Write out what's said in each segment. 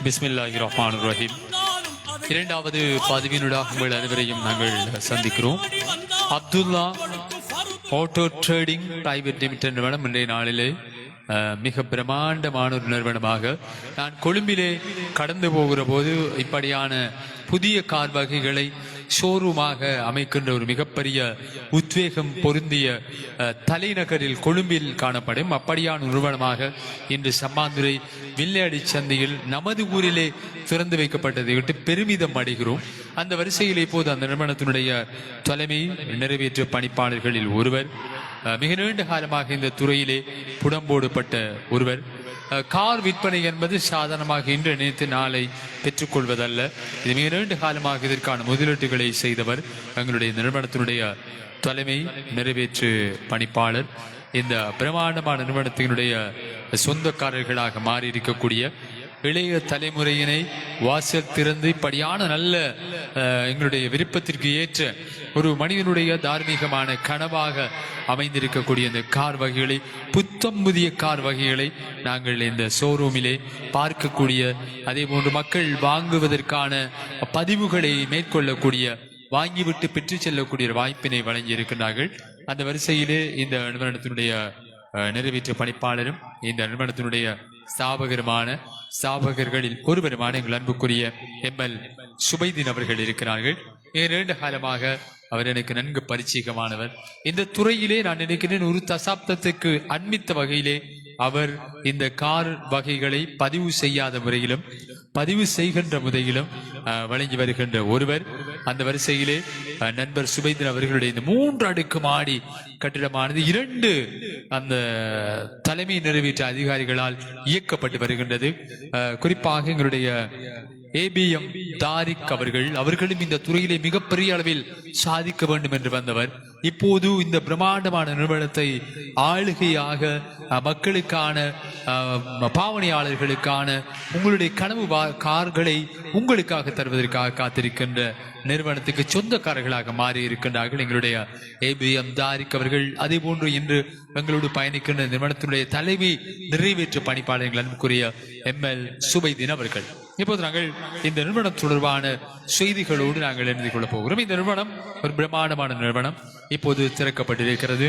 பிஸ்மில்லாஹிர் ரஹ்மானிர் ரஹீம். இரண்டாவது பதிவினூடாக உங்கள் அனைவரையும் நாங்கள் சந்திக்கிறோம். Abdullah auto trading private limited நிறுவனம் இன்றைய நாளிலே மிக பிரமாண்டமான ஒரு நிறுவனமாக நான் கொழும்பிலே கடந்து போகிற போது இப்படியான புதிய கார் வகைகளை ஷோரூமாக அமைக்கின்ற ஒரு மிகப்பெரிய உத்வேகம் பொருந்திய தலைநகரில் கொழும்பில் காணப்படும் அப்படியான நிறுவனமாக இன்று சம்மாந்துறை வில்லையடி சந்தையில் நமது ஊரிலே திறந்து வைக்கப்பட்டதை விட்டு பெருமிதம் அடைகிறோம். அந்த வரிசையில் இப்போது அந்த நிறுவனத்தினுடைய தலைமை நிறைவேற்று பணிப்பாளர்களில் ஒருவர், மிக நீண்ட காலமாக இந்த துறையிலே புடம்போடுபட்ட ஒருவர். கார் விற்பனை என்பது சாதாரணமாக இன்று நினைத்து நாளை பெற்றுக்கொள்வதல்ல. இது மிக நீண்ட காலமாக இதற்கான முதலீட்டுகளை செய்தவர் எங்களுடைய நிறுவனத்தினுடைய தலைமை நிறைவேற்று பணிப்பாளர். இந்த பிரமாண்டமான நிறுவனத்தினுடைய சொந்தக்காரர்களாக மாறி இருக்கக்கூடிய இளைய தலைமுறையினை வாசல் திறந்து இப்படியான நல்ல எங்களுடைய விருப்பத்திற்கு ஏற்ற ஒரு மனிதனுடைய தார்மீகமான கனவாக அமைந்திருக்கக்கூடிய இந்த கார் வகைகளை, புத்தம் புதிய கார் வகைகளை நாங்கள் இந்த ஷோரூமிலே பார்க்கக்கூடிய, அதே போன்று மக்கள் வாங்குவதற்கான பதிவுகளை மேற்கொள்ளக்கூடிய, வாங்கிவிட்டு பெற்று செல்லக்கூடிய வாய்ப்பினை வழங்கி இருக்கின்றார்கள். அந்த வரிசையிலே இந்த நிறுவனத்தினுடைய நிறைவேற்ற பணிப்பாளரும் இந்த நிறுவனத்தினுடைய ஸ்தாபகர்களில் ஒருவருமான எங்கள் அன்புக்குரிய எம்எல் சுபைதீன் அவர்கள் இருக்கிறார்கள். நீண்ட காலமாக அவர் எனக்கு நன்கு பரிச்சயமானவர். இந்த துறையிலே நான் நினைக்கிறேன் ஒரு தசாப்தத்துக்கு அண்மித்த வகையிலே அவர் இந்த கார் வகைகளை பதிவு செய்யாத முறையிலும் பதிவு செய்கின்ற முறையிலும் வழங்கி வருகின்ற ஒருவர். அந்த வரிசையிலே நண்பர் சுபைதீன் அவர்களுடைய இந்த 3 அடுக்கு மாடி கட்டிடமானது 2 அந்த தலைமை நிறைவேற்ற அதிகாரிகளால் இயக்கப்பட்டு வருகின்றது. குறிப்பாக எங்களுடைய ABM தாரிக் அவர்களும் இந்த துறையிலே மிகப்பெரிய அளவில் சாதிக்க வேண்டும் என்று வந்தவர். இப்போது இந்த பிரம்மாண்டமான நிறுவனத்தை ஆளுகையாக மக்களுக்கான, பாவனையாளர்களுக்கான உங்களுடைய கனவு கார்களை உங்களுக்காக தருவதற்காக காத்திருக்கின்ற நிறுவனத்துக்கு சொந்தக்காரர்களாக மாறி இருக்கின்றார்கள் எங்களுடைய ABM தாரிக் அவர்கள். அதே போன்று இன்று எங்களோடு பயணிக்கின்ற நிறுவனத்தினுடைய தலைமை நிறைவேற்று பணிப்பாளர்கள் அன்புக்குரிய எம்எல் சுபைதீன் அவர்கள். இப்போது நாங்கள் இந்த நிறுவனம் தொடர்பான செய்திகளோடு நாங்கள் எழுதி கொள்ளப் போகிறோம். இந்த நிறுவனம் ஒரு பிரம்மாண்டமான நிறுவனம், இப்போது திறக்கப்பட்டிருக்கிறது.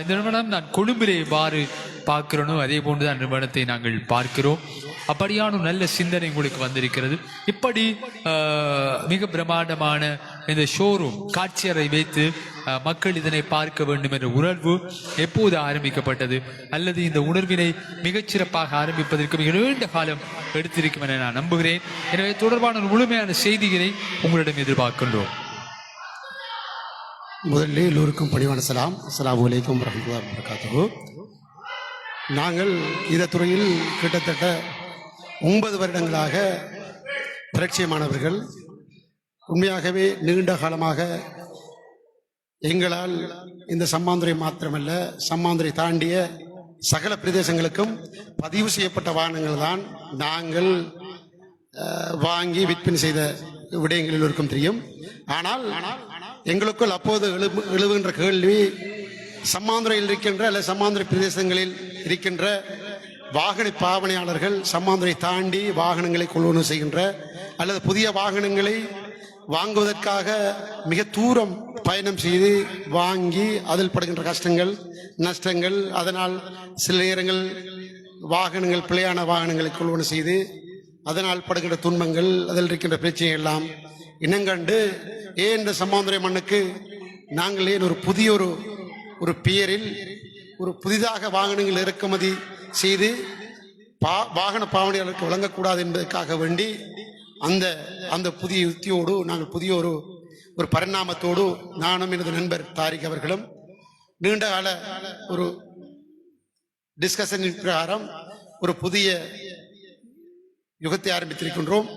இந்த நிறுவனம் நான் கொழும்பிலே எவ்வாறு பார்க்கிறோனோ அதே போன்றுதான் நிறுவனத்தை நாங்கள் பார்க்கிறோம். அப்படியான நல்ல சிந்தனை உங்களுக்கு வந்திருக்கிறது. இப்படி மிக பிரம்மாண்டமான இந்த ஷோரூம் காட்சியறை வைத்து மக்கள் இதனை பார்க்க வேண்டும் என்ற உணர்வு எப்போது ஆரம்பிக்கப்பட்டது, அல்லது இந்த உணர்வினை மிகச்சிறப்பாக ஆரம்பிப்பதற்கு மிக நீண்ட காலம் எடுத்திருக்கும் என நான் நம்புகிறேன். எனவே தொடர்பான முழுமையான செய்திகளை உங்களிடம் எதிர்பார்க்கின்றோம். முதலில் எல்லோருக்கும் பணிவான சலாம். அஸ்ஸலாமு அலைக்கும் வரஹ்மத்துல்லாஹி வபரகாத்துஹு. நாங்கள் இந்த துறையில் கிட்டத்தட்ட 9 வருடங்களாக பரிச்சயமானவர்கள். உண்மையாகவே நீண்ட காலமாக எங்களால் இந்த சம்மாந்துறை மாத்திரமல்ல, சம்மாந்துறை தாண்டிய சகல பிரதேசங்களுக்கும் பதிவு செய்யப்பட்ட வாகனங்கள் தான் நாங்கள் வாங்கி விற்பனை செய்த விடயங்கள் எல்லோருக்கும் தெரியும். ஆனால் எங்களுக்குள் அப்போது எழுவுகின்ற கேள்வி, சம்மாந்துறையில் இருக்கின்ற அல்லது சம்மாந்துறை பிரதேசங்களில் இருக்கின்ற வாகன பாவனையாளர்கள் சம்மாந்துறை தாண்டி வாகனங்களை கொள்வனவு செய்கின்ற அல்லது புதிய வாகனங்களை வாங்குவதற்காக மிக தூரம் பயணம் செய்து வாங்கி அதில் படுகின்ற கஷ்டங்கள், நஷ்டங்கள், அதனால் சில நேரங்கள் வாகனங்கள் பிழையான வாகனங்களை கொள்வனவு செய்து அதனால் படுகின்ற துன்பங்கள், அதில் இருக்கின்ற பிரச்சனை எல்லாம் இனங்கண்டு ஏன் இந்த சம்மாந்துறை மண்ணுக்கு நாங்கள் ஏன் ஒரு புதிய ஒரு பெயரில் ஒரு புதிதாக வாகனங்கள் இறக்குமதி செய்து வாகன பாவனையாளருக்கு வழங்கக்கூடாது என்பதற்காக வேண்டி அந்த புதிய யுக்தியோடு நாங்கள் புதிய ஒரு பரிணாமத்தோடு நானும் எனது நண்பர் தாரிக் அவர்களும் நீண்ட கால ஒரு டிஸ்கஷனின் பிரகாரம் ஒரு புதிய யுகத்தை ஆரம்பித்திருக்கின்றோம்.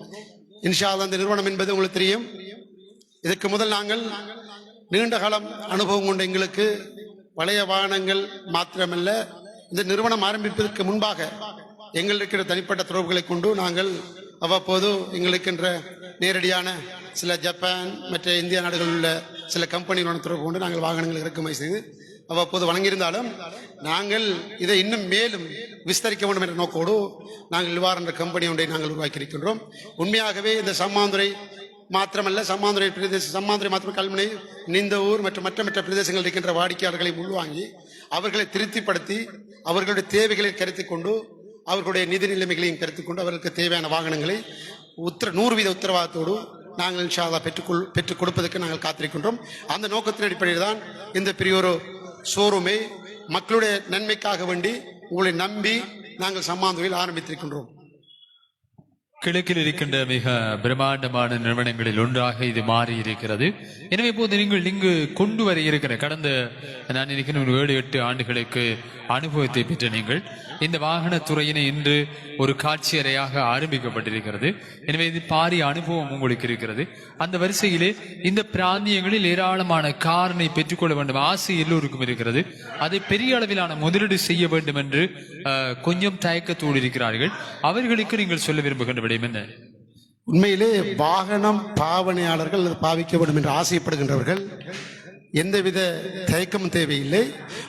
இன்ஷா அல்லாஹ் அந்த நிறுவனம் என்பது உங்களுக்கு தெரியும். இதற்கு முதல் நாங்கள் நீண்ட காலம் அனுபவம் கொண்ட எங்களுக்கு பழைய வாகனங்கள் மாத்திரமல்ல, இந்த நிறுவனம் ஆரம்பிப்பதற்கு முன்பாக எங்கள் இருக்கிற தனிப்பட்ட தொடர்புகளை கொண்டு நாங்கள் அவ்வப்போது எங்களுக்கென்ற நேரடியான சில ஜப்பான் மற்ற இந்திய நாடுகளில் உள்ள சில கம்பெனிகளுடன் தொடர்பு கொண்டு நாங்கள் வாகனங்கள் இறக்குமதி செய்து அவ்வப்போது வழங்கியிருந்தாலும் நாங்கள் இதை இன்னும் மேலும் விஸ்தரிக்க வேண்டும் என்ற நோக்கோடு நாங்கள் இவ்வாறு என்ற கம்பெனி ஒன்றை நாங்கள் உருவாக்கி இருக்கின்றோம். உண்மையாகவே இந்த சம்மாந்துறை மாத்திரமல்ல, சம்மாந்துறை பிரதேச சம்மாந்துறை மாத்திரம் கல்முனை, நிந்தவூர் மற்றும் மற்ற பிரதேசங்கள் இருக்கின்ற வாடிக்கையாளர்களை உள்வாங்கி அவர்களை திருப்திப்படுத்தி அவர்களுடைய தேவைகளை கருத்தில் கொண்டு அவர்களுடைய நிதி நிலைமைகளையும் கருத்தில் கொண்டு அவர்களுக்கு தேவையான வாகனங்களை 100% உத்தரவாதத்தோடு நாங்கள் இன்ஷா அல்லாஹ் பெற்றுக் கொடுப்பதற்கு நாங்கள் காத்திருக்கின்றோம். அந்த நோக்கத்தின் அடிப்படையில் தான் இந்த பெரிய ஒரு ஷோரூமை மக்களுடைய நன்மைக்காக வேண்டி உங்களை நம்பி நாங்கள் சம்மாந்துறையில் ஆரம்பித்திருக்கின்றோம். கிழக்கில் இருக்கின்ற மிக பிரம்மாண்டமான நிறுவனங்களில் ஒன்றாக இது மாறி இருக்கிறது. எனவே இப்போது நீங்கள் இங்கு கொண்டு வர இருக்கிற கடந்த நான் நினைக்கிற ஒரு 7-8 ஆண்டுகளுக்கு அனுபவத்தை பெற்ற நீங்கள் இந்த வாகனத்துறையினை இன்று ஒரு காட்சி அறையாக ஆரம்பிக்கப்பட்டிருக்கிறது. எனவே இது பாரிய அனுபவம் உங்களுக்கு இருக்கிறது. அந்த வரிசையிலே இந்த பிராந்தியங்களில் ஏராளமான காரினை பெற்றுக்கொள்ள வேண்டும் ஆசை எல்லோருக்கும் இருக்கிறது. அதை பெரிய அளவிலான முதலீடு செய்ய வேண்டும் என்று கொஞ்சம் தயக்கத்தோடு இருக்கிறார்கள். அவர்களுக்கு நீங்கள் சொல்ல விரும்புகின்ற விடயம் என்ன? உண்மையிலே வாகனம் பாவனையாளர்கள் பாவிக்க வேண்டும் என்று ஆசைப்படுகின்றவர்கள் எந்தவித தயக்கமும் தேவையில்லை.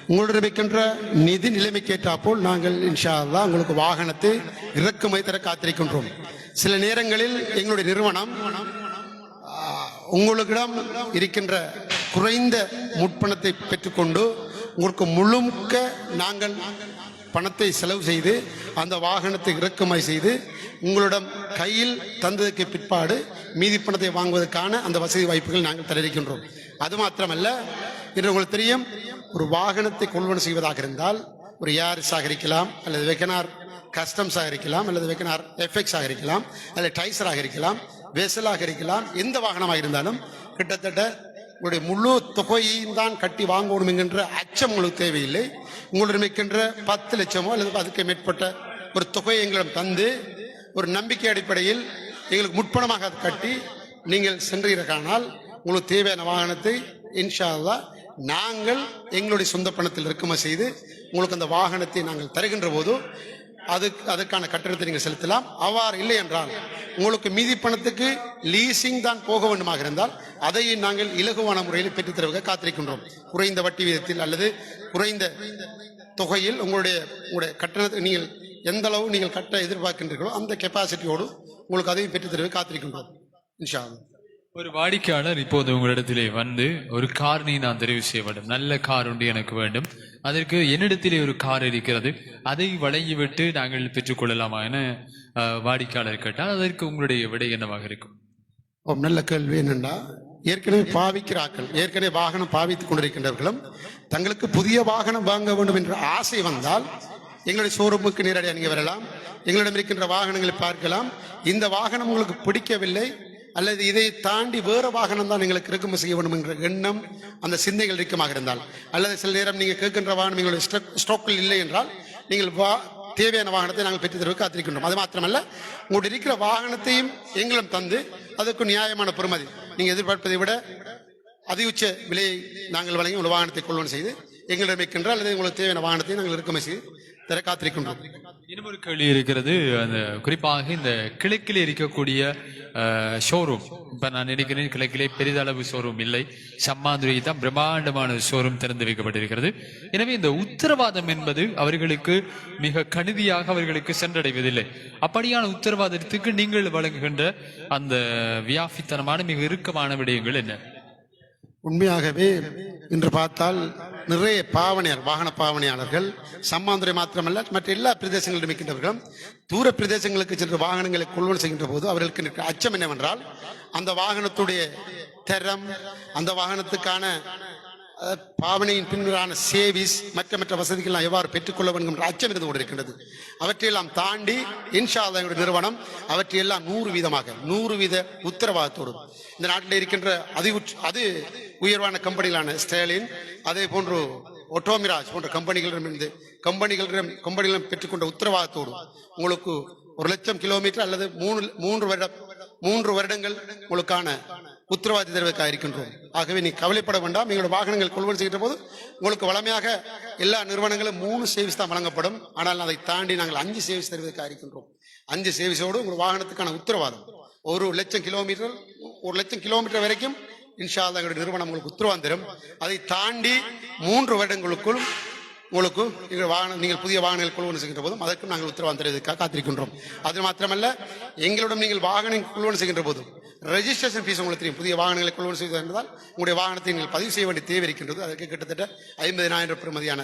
உங்களுடைய வைக்கின்ற நிதி நிலைமைக்கேற்றாப்போல் நாங்கள் இன்ஷா அல்லாஹ் உங்களுக்கு வாகனத்தை இறக்குமதி தர காத்திருக்கின்றோம். சில நேரங்களில் எங்களுடைய நிறுவனம் உங்களிடம் இருக்கின்ற குறைந்த முற்பணத்தை பெற்றுக்கொண்டு உங்களுக்கு முழுக்க நாங்கள் பணத்தை செலவு செய்து அந்த வாகனத்தை இறக்குமதி செய்து உங்களிடம் கையில் தந்ததுக்கு பிற்பாடு மீதி பணத்தை வாங்குவதற்கான அந்த வசதி வாய்ப்புகள் நாங்கள் தருகின்றோம். அது மாத்திரமல்ல, இன்று உங்களுக்கு தெரியும், ஒரு வாகனத்தை கொள்வனை செய்வதாக இருந்தால் ஒரு யாரிஸாக இருக்கலாம், அல்லது வெகனார் கஸ்டம்ஸாக இருக்கலாம், அல்லது வெகனார் எஃப்எக்ஸாக இருக்கலாம், அல்லது டைசராக இருக்கலாம், வெசலாக இருக்கலாம், எந்த வாகனமாக இருந்தாலும் கிட்டத்தட்ட உங்களுடைய முழு தொகையையும் தான் கட்டி வாங்கணும் என்கின்ற அச்சம் உங்களுக்கு தேவையில்லை. உங்களுடன் இருக்கின்ற 10 லட்சமோ அல்லது அதுக்கு மேற்பட்ட ஒரு தொகையை எங்களிடம் தந்து ஒரு நம்பிக்கை அடிப்படையில் எங்களுக்கு முற்பணமாக கட்டி நீங்கள் சென்றீர்களானால் உங்களுக்கு தேவையான வாகனத்தை இன்ஷா அல்லாஹ் நாங்கள் எங்களுடைய சொந்த பணத்தில் இறக்குமதி செய்து உங்களுக்கு அந்த வாகனத்தை நாங்கள் தருகின்ற போது அதற்கான கட்டணத்தை நீங்கள் செலுத்தலாம். அவ்வாறு இல்லை என்றால் உங்களுக்கு மீதி பணத்துக்கு லீசிங் தான் போக வேண்டுமாக இருந்தால் அதையும் நாங்கள் இலகுவான முறையில் பெற்றுத்தருவதற்கு காத்திருக்கின்றோம். குறைந்த வட்டி வீதத்தில் அல்லது குறைந்த தொகையில் உங்களுடைய கட்டணத்தை நீங்கள் எந்த அளவு நீங்கள் கட்ட எதிர்பார்க்கின்றீர்களோ அந்த கெப்பாசிட்டியோடு உங்களுக்கு அதையும் பெற்றுத்தருவதற்கு காத்திருக்கின்றோம் இன்ஷா அல்லாஹ். ஒரு வாடிக்கையாளர் இப்போது உங்களிடத்திலே வந்து ஒரு காரினை நான் தெரிவு செய்ய வேண்டும், நல்ல கார் ஒன்று எனக்கு வேண்டும், அதற்கு என்னிடத்திலே ஒரு கார் இருக்கிறது, அதை வழங்கிவிட்டு நாங்கள் பெற்றுக்கொள்ளலாமா என வாடிக்கையாளர் கேட்டால் அதற்கு உங்களுடைய விடை என்னவாக இருக்கும்? நல்ல கேள்வி. என்னென்னா, ஏற்கனவே பாவிக்கிறார்கள், ஏற்கனவே வாகனம் பாவித்துக் கொண்டிருக்கின்றவர்களும் தங்களுக்கு புதிய வாகனம் வாங்க வேண்டும் என்ற ஆசை வந்தால் எங்களுடைய ஷோரூமுக்கு நேரடியாக நீங்கள் வரலாம், எங்களிடம் இருக்கின்ற வாகனங்களை பார்க்கலாம். இந்த வாகனம் உங்களுக்கு பிடிக்கவில்லை அல்லது இதை தாண்டி வேறு வாகனம் தான் எங்களுக்கு இறக்குமதி செய்ய வேண்டும் என்ற எண்ணம் அந்த சிந்தைகள் இறுக்கமாக இருந்தால், அல்லது சில நேரம் நீங்கள் கேட்கின்ற வாகனம் எங்களுடைய ஸ்டாக்கில் இல்லை என்றால் நீங்கள் தேவையான வாகனத்தை நாங்கள் பெற்றுத்தருவதற்கு காத்திருக்கின்றோம். அது மாத்திரமல்ல, உங்களுடைய இருக்கிற வாகனத்தையும் எங்களும் தந்து அதற்கு நியாயமான பெறுமதி நீங்கள் எதிர்பார்ப்பதை விட அதிஉச்ச விலையை நாங்கள் வழங்கி உங்கள் வாகனத்தை கொள்வனை செய்து எங்களிடம் வைக்கின்ற அல்லது உங்களுக்கு தேவையான வாகனத்தை நாங்கள் இறக்குமதி செய்து தர காத்திருக்கின்றோம். இன்னும் ஒரு கேள்வி இருக்கிறது. அந்த குறிப்பாக இந்த கிழக்கிலே இருக்கக்கூடிய ஷோரூம், இப்ப நான் நினைக்கிறேன் கிழக்கிலே பெரிதளவு ஷோரூம் இல்லை, சம்மாந்துறை தான் பிரம்மாண்டமான ஷோரூம் திறந்து வைக்கப்பட்டிருக்கிறது. எனவே இந்த உத்தரவாதம் என்பது அவர்களுக்கு மிக கணிதியாக அவர்களுக்கு சென்றடைவதில்லை. அப்படியான உத்தரவாதத்துக்கு நீங்கள் வழங்குகின்ற அந்த வியாபித்தனமான மிக இறுக்கமான விடயங்கள் என்ன? உண்மையாகவே இன்று பார்த்தால் நிறைய வாகன பாவனையாளர்கள் சம்மாந்துறை மாத்திரமல்ல மற்ற எல்லா பிரதேசங்களிலும் இருக்கின்றவர்களும் தூர பிரதேசங்களுக்கு சென்று வாகனங்களை கொள்வனை செய்கின்ற போது அவர்களுக்கு அச்சம் என்னவென்றால் அந்த வாகனத்துடைய தரம், அந்த வாகனத்துக்கான பாவனையின் பின்வரான சேவிஸ், மற்ற வசதிகள் எவ்வாறு பெற்றுக்கொள்ள வேண்டும் என்ற அச்சம் இருந்து கொண்டிருக்கின்றது. அவற்றையெல்லாம் தாண்டி இன்ஷா அல்லாஹ் எங்களுடைய நிறுவனம் அவற்றையெல்லாம் 100% உத்தரவாதத்தோடு இந்த நாட்டில் இருக்கின்ற அது உயர்வான கம்பெனிகளான ஸ்டேலின், அதே போன்று ஒட்டோமிராஜ் போன்ற கம்பெனிகளிடம் பெற்றுக்கொண்ட உத்தரவாதத்தோடு உங்களுக்கு 1,00,000 கிலோமீட்டர் அல்லது 3 வருடங்கள் உங்களுக்கான உத்தரவாதி தருவதற்காக இருக்கின்றோம். ஆகவே நீ கவலைப்பட வேண்டாம். எங்களோட வாகனங்கள் கொள்வனை செய்கின்ற போது உங்களுக்கு வளமையாக எல்லா நிறுவனங்களும் 3 சேவிஸ் தான் வழங்கப்படும். ஆனால் அதை தாண்டி நாங்கள் 5 சேவிஸ் தருவதற்காக இருக்கின்றோம். 5 சேவிஸோடு உங்கள் வாகனத்துக்கான உத்தரவாதம் 1,00,000 கிலோமீட்டர் வரைக்கும் இன்ஷா அல்லாஹ் எங்களுடைய நிறுவனம் உங்களுக்கு உத்தரவாதம் தரும். அதை தாண்டி 3 வருடங்களுக்குள் உங்களுக்கு எங்கள் வாகனம் நீங்கள் புதிய வாகனங்கள் கொள்வன செய்கின்ற போதும் அதற்கும் நாங்கள் உத்தரவாதம் தருவதற்காக காத்திருக்கின்றோம். அது மாத்திரமல்ல, எங்களிடம் நீங்கள் வாகனம் கொள்வன செய்கின்ற போதும் ரெஜிஸ்ட்ரேஷன் ஃபீஸ் உங்களுக்கு தெரியும். புதிய வாகனங்களை கொள்வன செய்வது என்றால் உங்களுடைய வாகனத்தை நீங்கள் பதிவு செய்ய வேண்டிய தேவை இருக்கின்றது. அதற்கு கிட்டத்தட்ட 50,000 பெறுமதியான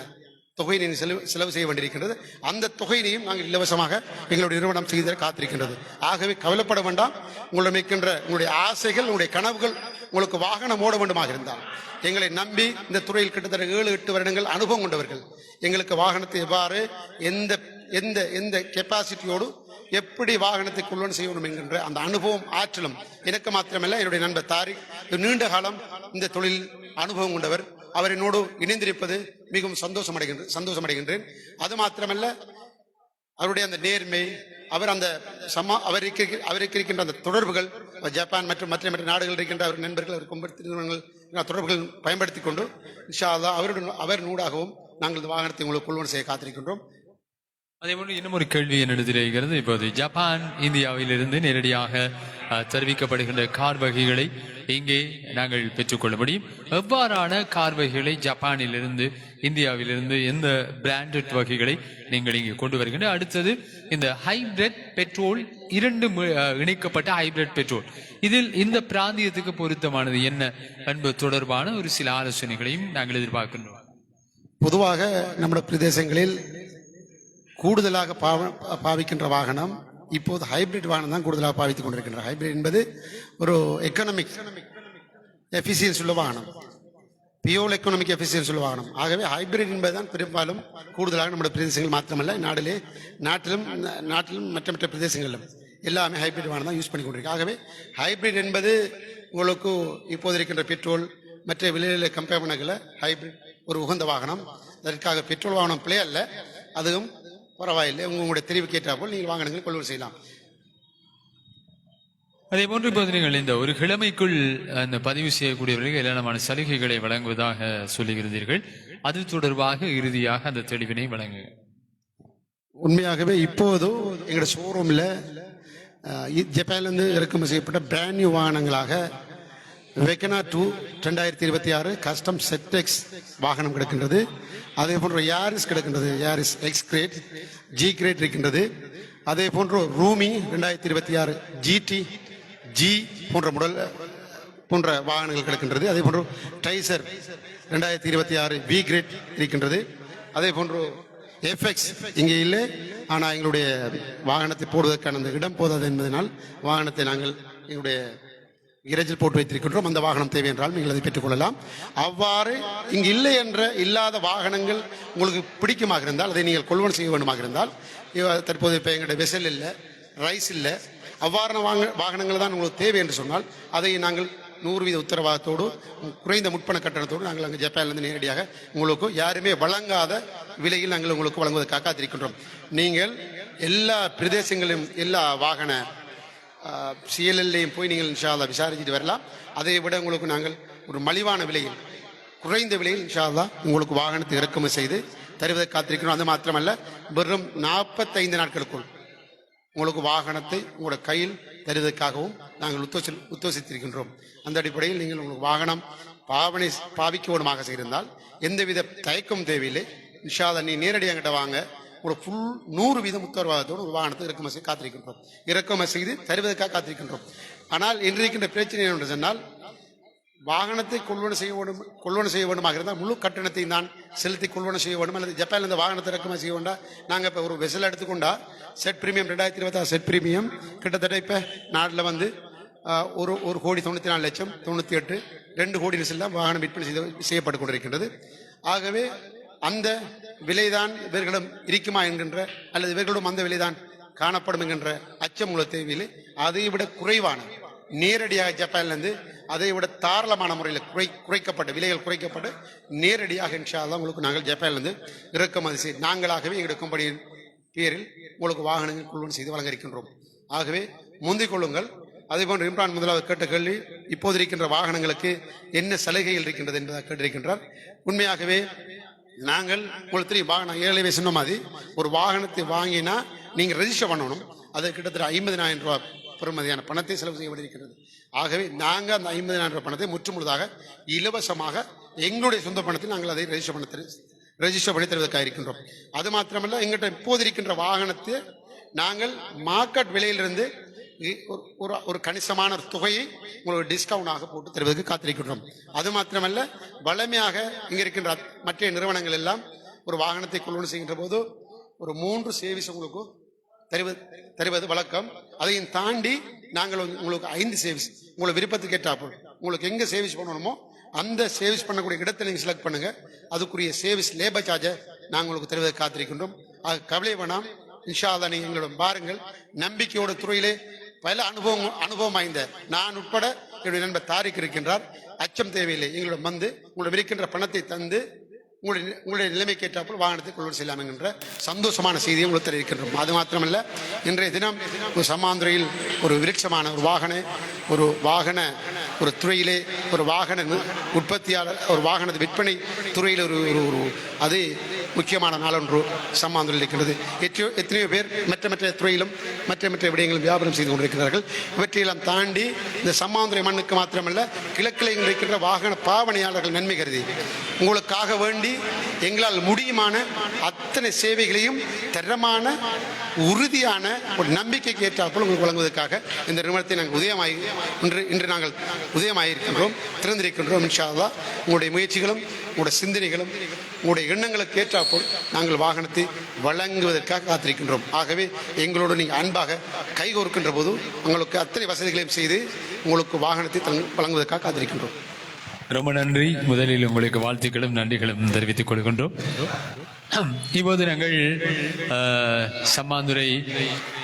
தொகை நீங்கள் செலவு செய்ய வேண்டியிருக்கின்றது. அந்த தொகையினையும் நாங்கள் இலவசமாக எங்களுடைய நிறுவனம் செய்த காத்திருக்கின்றது. ஆகவே கவலைப்பட வேண்டாம். உங்களிடம் இருக்கின்ற உங்களுடைய ஆசைகள், உங்களுடைய கனவுகள், உங்களுக்கு வாகனம் ஓட வேண்டுமாக இருந்தால் எங்களை நம்பி இந்த துறையில் கிட்டத்தட்ட 7-8 வருடங்கள் அனுபவம் கொண்டவர்கள் எங்களுக்கு வாகனத்தை எவ்வாறு எந்த எந்த எந்த கெப்பாசிட்டியோடு எப்படி வாகனத்தை கொள்வன செய்யணும் என்கின்ற அந்த அனுபவம் ஆற்றலும் எனக்கு மாத்திரமல்ல, என்னுடைய நண்பர் தாரிக் நீண்ட காலம் இந்த தொழில் அனுபவம் கொண்டவர். அவர் என்னோடு இணைந்திருப்பது மிகவும் சந்தோஷமடைகின்றேன். அது மாத்திரமல்ல, அவருடைய அந்த நேர்மை, அவர் அந்த அவருக்கு இருக்கின்ற அந்த தொடர்புகள், ஜப்பான் மற்றும் மற்ற நாடுகள் இருக்கின்ற அவர் நண்பர்கள், அவர் தொடர்புகள் பயன்படுத்தி கொண்டு இன்ஷா அல்லாஹ் அவர் நூடாகவும் நாங்கள் இந்த வாகனத்தை உங்களுக்கு கொள்வன செய்ய காத்திருக்கின்றோம். அதே போன்று இன்னும் ஒரு கேள்வி என்னிடத்தில் இருக்கிறது. இப்போது ஜப்பான் இந்தியாவிலிருந்து நேரடியாக தெரிவிக்கப்படுகின்ற கார் வகைகளை இங்கே நாங்கள் பெற்றுக்கொள்ள முடியும். எவ்வாறான கார் வகைகளை ஜப்பானிலிருந்து இந்தியாவிலிருந்து எந்த பிராண்டட் வகைகளை நீங்கள் இங்கே கொண்டு வருகின்ற? அடுத்தது இந்த ஹைபிரிட் பெட்ரோல், 2 இணைக்கப்பட்ட ஹைபிரிட் பெட்ரோல், இதில் இந்த பிராந்தியத்துக்கு பொருத்தமானது என்ன என்பது தொடர்பான ஒரு சில ஆலோசனைகளையும் நாங்கள் எதிர்பார்க்கின்றோம். பொதுவாக நம்முடைய பிரதேசங்களில் கூடுதலாக பாவிக்கின்ற வாகனம் இப்போது ஹைபிரிட் வாகனம் தான் கூடுதலாக பாவித்துக் கொண்டிருக்கின்ற. ஹைபிரிட் என்பது ஒரு எக்கனாமிக் எஃபிசியன்ஸ் உள்ள வாகனம், பியோல் எக்கனாமிக் எஃபிசியன்ஸ் உள்ள வாகனம். ஆகவே ஹைபிரிட் என்பதுதான் பெரும்பாலும் கூடுதலாக நம்முடைய பிரதேசங்கள் மாத்திரமல்ல, நாட்டிலும் மற்ற பிரதேசங்களிலும் எல்லாமே ஹைபிரிட் வாகனம் தான் யூஸ் பண்ணி கொண்டிருக்கு. ஆகவே ஹைபிரிட் என்பது உங்களுக்கு இப்போது இருக்கின்ற பெட்ரோல் மற்ற விலையில கம்பேர் பண்ணல ஹைபிரிட் ஒரு உகந்த வாகனம். அதற்காக பெட்ரோல் வாகனம் பிளே அல்ல, அதுவும் பரவாயில்லை. உங்களுடைய தெரிவுக்கு ஏற்றால் நீங்கள் வாகனங்கள் கொள்வன செய்யலாம். அதே போன்று இப்போது நீங்கள் இந்த ஒரு கிழமைக்குள் அந்த பதிவு செய்யக்கூடியவர்களுக்கு ஏராளமான சலுகைகளை வழங்குவதாக சொல்லுகிறீர்கள். அது தொடர்பாக இறுதியாக அந்த தெளிவினை வழங்குங்க. உண்மையாகவே இப்போது எங்களுடைய ஷோரூமில் ஜப்பான்லேருந்து இறக்குமதி செய்யப்பட்ட பிராண்ட் நியூ வாகனங்களாக வெகனா 2 2026 கஸ்டம் செட்டெக்ஸ் வாகனம் கிடக்கின்றது. அதே போன்று யாரிஸ் கிடக்கின்றது, Yaris X grade, G grade இருக்கின்றது. அதே போன்று ரூமி 2026 GT ஜி போன்ற வாகனங்கள் கிடக்கின்றது. அதே போன்று டைசர் 2026 வி கிரேட் இருக்கின்றது. அதே போன்று எஃப்எக்ஸ் இங்கே இல்லை, ஆனால் எங்களுடைய வாகனத்தை போடுவதற்கான அந்த இடம் போதாது என்பதனால் வாகனத்தை நாங்கள் எங்களுடைய கிரேஜில் போட்டு வைத்திருக்கின்றோம். அந்த வாகனம் தேவை என்றால் நீங்கள் அதை பெற்றுக்கொள்ளலாம். அவ்வாறு இங்கு இல்லை என்ற இல்லாத வாகனங்கள் உங்களுக்கு பிடிக்குமாக இருந்தால், அதை நீங்கள் கொள்வன செய்ய வேண்டுமாக இருந்தால், தற்போது இப்போ எங்களுடைய வெசல் இல்லை, ரைஸ் இல்லை, அவ்வாறான வாகனங்கள் தான் உங்களுக்கு தேவை என்று சொன்னால் அதை நாங்கள் 100% உத்தரவாதத்தோடு குறைந்த முற்பண கட்டணத்தோடு நாங்கள் அங்கே ஜப்பான்லேருந்து நேரடியாக உங்களுக்கு யாருமே வழங்காத விலையில் நாங்கள் உங்களுக்கு வழங்குவதற்காக காத்திருக்கின்றோம். நீங்கள் எல்லா பிரதேசங்களிலும் எல்லா வாகன சிஎல்எல்லையும் போய் நீங்கள் இன்ஷா அல்லாஹ் விசாரிச்சுட்டு வரலாம். அதை விட உங்களுக்கு நாங்கள் ஒரு மலிவான விலையில், குறைந்த விலையில் இன்ஷா அல்லாஹ் உங்களுக்கு வாகனத்தை இறக்குமதி செய்து தருவதற்கு காத்திருக்கிறோம். அது மாத்திரமல்ல, வெறும் 45 நாட்களுக்குள் உங்களுக்கு வாகனத்தை உங்களோட கையில் தருவதற்காகவும் நாங்கள் உத்தேசித்திருக்கின்றோம். அந்த அடிப்படையில் நீங்கள் உங்களுக்கு வாகனம் பாவிக்க வேண்டுமாக செய்திருந்தால் எந்தவித தயக்கம் தேவையில்லை. இன்ஷா அல்லாஹ் நீ நேரடியாக கிட்ட வாங்க, ஒரு ஃபுல் 100% உத்தரவாதத்தோடு ஒரு வாகனத்தை இறக்குமதி செய்து காத்திருக்கின்றோம், இறக்குமதி செய்து தருவதற்காக காத்திருக்கின்றோம். ஆனால் இன்று இருக்கின்ற பிரச்சனை என்று சொன்னால், வாகனத்தை கொள்வன செய்ய வேண்டுமாக இருந்தால் முழு கட்டணத்தை தான் செலுத்தி கொள்வன செய்ய வேண்டும். அல்லது ஜப்பானில் இந்த வாகனத்தை இறக்குமதி செய்ய வேண்டாம். நாங்கள் இப்போ ஒரு வெசல் எடுத்துக்கொண்டா செட் பிரீமியம் 2026 செட் பிரீமியம் கிட்டத்தட்ட இப்போ நாட்டில் வந்து 1,94,98,2 கோடி தான் வாகனம் விற்பனை செய்யப்பட்டு கொண்டிருக்கின்றது. ஆகவே அந்த விலைதான் இவர்களிடம் இருக்குமா என்கின்ற, அல்லது இவர்களிடம் அந்த விலைதான் காணப்படும் என்கின்ற அச்சம் உள்ள தேவையில்லை. அதை விட குறைவான, நேரடியாக ஜப்பான்லேருந்து அதை விட தாராளமான முறையில் குறைக்கப்பட்ட விலைகள் குறைக்கப்பட்டு நேரடியாக இன்ஷா அல்லாஹ் உங்களுக்கு நாங்கள் ஜப்பான்லேருந்து இறக்குமதி செய்து நாங்களாகவே எங்களுடைய கம்பெனியின் பேரில் உங்களுக்கு வாகனங்கள் கொள்வன செய்து வழங்க இருக்கின்றோம். ஆகவே முந்திக் கொள்ளுங்கள். அதேபோன்று இம்ரான் முதலாவது கேட்ட கேள்வி, இப்போது இருக்கின்ற வாகனங்களுக்கு என்ன சலுகைகள் இருக்கின்றது என்பதை கேட்டிருக்கின்றார். உண்மையாகவே நாங்கள் உங்களுக்கு தெரியும், வாகனம் ஏழை சொன்ன மாதிரி ஒரு வாகனத்தை வாங்கினா நீங்கள் ரெஜிஸ்டர் பண்ணணும். அது கிட்டத்தட்ட 50,000 ரூபாய் பெறுமதியான பணத்தை செலவு செய்ய வேண்டியிருக்கிறது. ஆகவே நாங்கள் அந்த 50,000 ரூபாய் பணத்தை முற்றுமுழுதாக இலவசமாக எங்களுடைய சொந்த பணத்தில் நாங்கள் அதை ரெஜிஸ்டர் பண்ணி தருவதற்காக இருக்கின்றோம். அது மாத்திரமல்ல, எங்கள்கிட்ட இப்போது இருக்கின்ற வாகனத்தை நாங்கள் மார்க்கெட் விலையிலிருந்து ஒரு கணிசமான ஒரு தொகையை உங்களுக்கு டிஸ்கவுண்டாக போட்டு தருவதற்கு காத்திருக்கின்றோம். அது மாத்திரமல்ல, வளமையாக இங்கே இருக்கின்ற மற்ற நிறுவனங்கள் எல்லாம் ஒரு வாகனத்தை கொள்வனவு செய்கின்ற போது ஒரு 3 சேவிஸ் உங்களுக்கு தருவது வழக்கம். அதையும் தாண்டி நாங்கள் உங்களுக்கு 5 சேவிஸ் உங்களுக்கு விருப்பத்துக்கு ஏற்றாப்போம் உங்களுக்கு எங்கே சேவிஸ் பண்ணணுமோ அந்த சேவிஸ் பண்ணக்கூடிய இடத்துல நீங்கள் செலக்ட் பண்ணுங்க. அதுக்குரிய சேவிஸ் லேபர் சார்ஜை நாங்கள் உங்களுக்கு தருவதை காத்திருக்கின்றோம். அது கவலை வேணாம். இன்ஷா அல்லாஹ் நீங்கள் எங்களோட பாருங்கள். நம்பிக்கையோட துறையிலே பல அனுபவம் வாய்ந்த நான் உட்பட என்னுடைய நண்பர் தாரிக் இருக்கின்றார். அச்சம் தேவையில்லை. எங்களோட வந்து உங்களோட இருக்கின்ற பணத்தை தந்து உங்களுடைய நிலைமை கேட்டால் வாகனத்தை கொள்வனவு செய்யலாம் என்கின்ற சந்தோஷமான செய்தியை உங்களுக்கு தெரிவிக்கின்றோம். அது மாத்திரமல்ல, இன்றைய தினம் ஒரு சம்மாந்துறையில் ஒரு விருட்சமான ஒரு வாகன ஒரு துறையிலே ஒரு வாகன உற்பத்தியாளர் ஒரு வாகன விற்பனை துறையில் ஒரு அது முக்கியமான நாளொன்று சம்மாந்துறையில் இருக்கிறது. எத்தனையோ பேர் மற்ற துறையிலும் மற்ற விடயங்களும் வியாபாரம் செய்து கொண்டிருக்கிறார்கள். இவற்றையெல்லாம் தாண்டி இந்த சம்மாந்துறை மண்ணுக்கு மாத்திரமல்ல, கிழக்கில் இருக்கின்ற வாகன பாவனையாளர்கள் நன்மை கருதி உங்களுக்காக வேண்டி எங்களால் முடியுமான அத்தனை சேவைகளையும் தரமான உறுதியான ஒரு நம்பிக்கைக்கு ஏற்றாற்போல் உங்களுக்கு வழங்குவதற்காக இந்த நிறுவனத்தை நாங்கள் இன்று நாங்கள் உதயமாயிருக்கின்றோம், திறந்திருக்கின்றோம். இன்ஷா அல்லாஹ் உங்களுடைய முயற்சிகளும் உங்களுடைய சிந்தனைகளும் உங்களுடைய எண்ணங்களுக்கு ஏற்றாற்போல் நாங்கள் வாகனத்தை வழங்குவதற்காக காத்திருக்கின்றோம். ஆகவே எங்களோடு நீங்கள் அன்பாக கைகோர்க்கின்ற போது உங்களுக்கு அத்தனை வசதிகளையும் செய்து உங்களுக்கு வாகனத்தை வழங்குவதற்காக காத்திருக்கின்றோம். ரொம்ப நன்றி. முதலில் உங்களுக்கு வாழ்த்துக்களும் நன்றிகளும் தெரிவித்துக் கொள்கின்றோம். இப்போது நாங்கள் Sammanthurai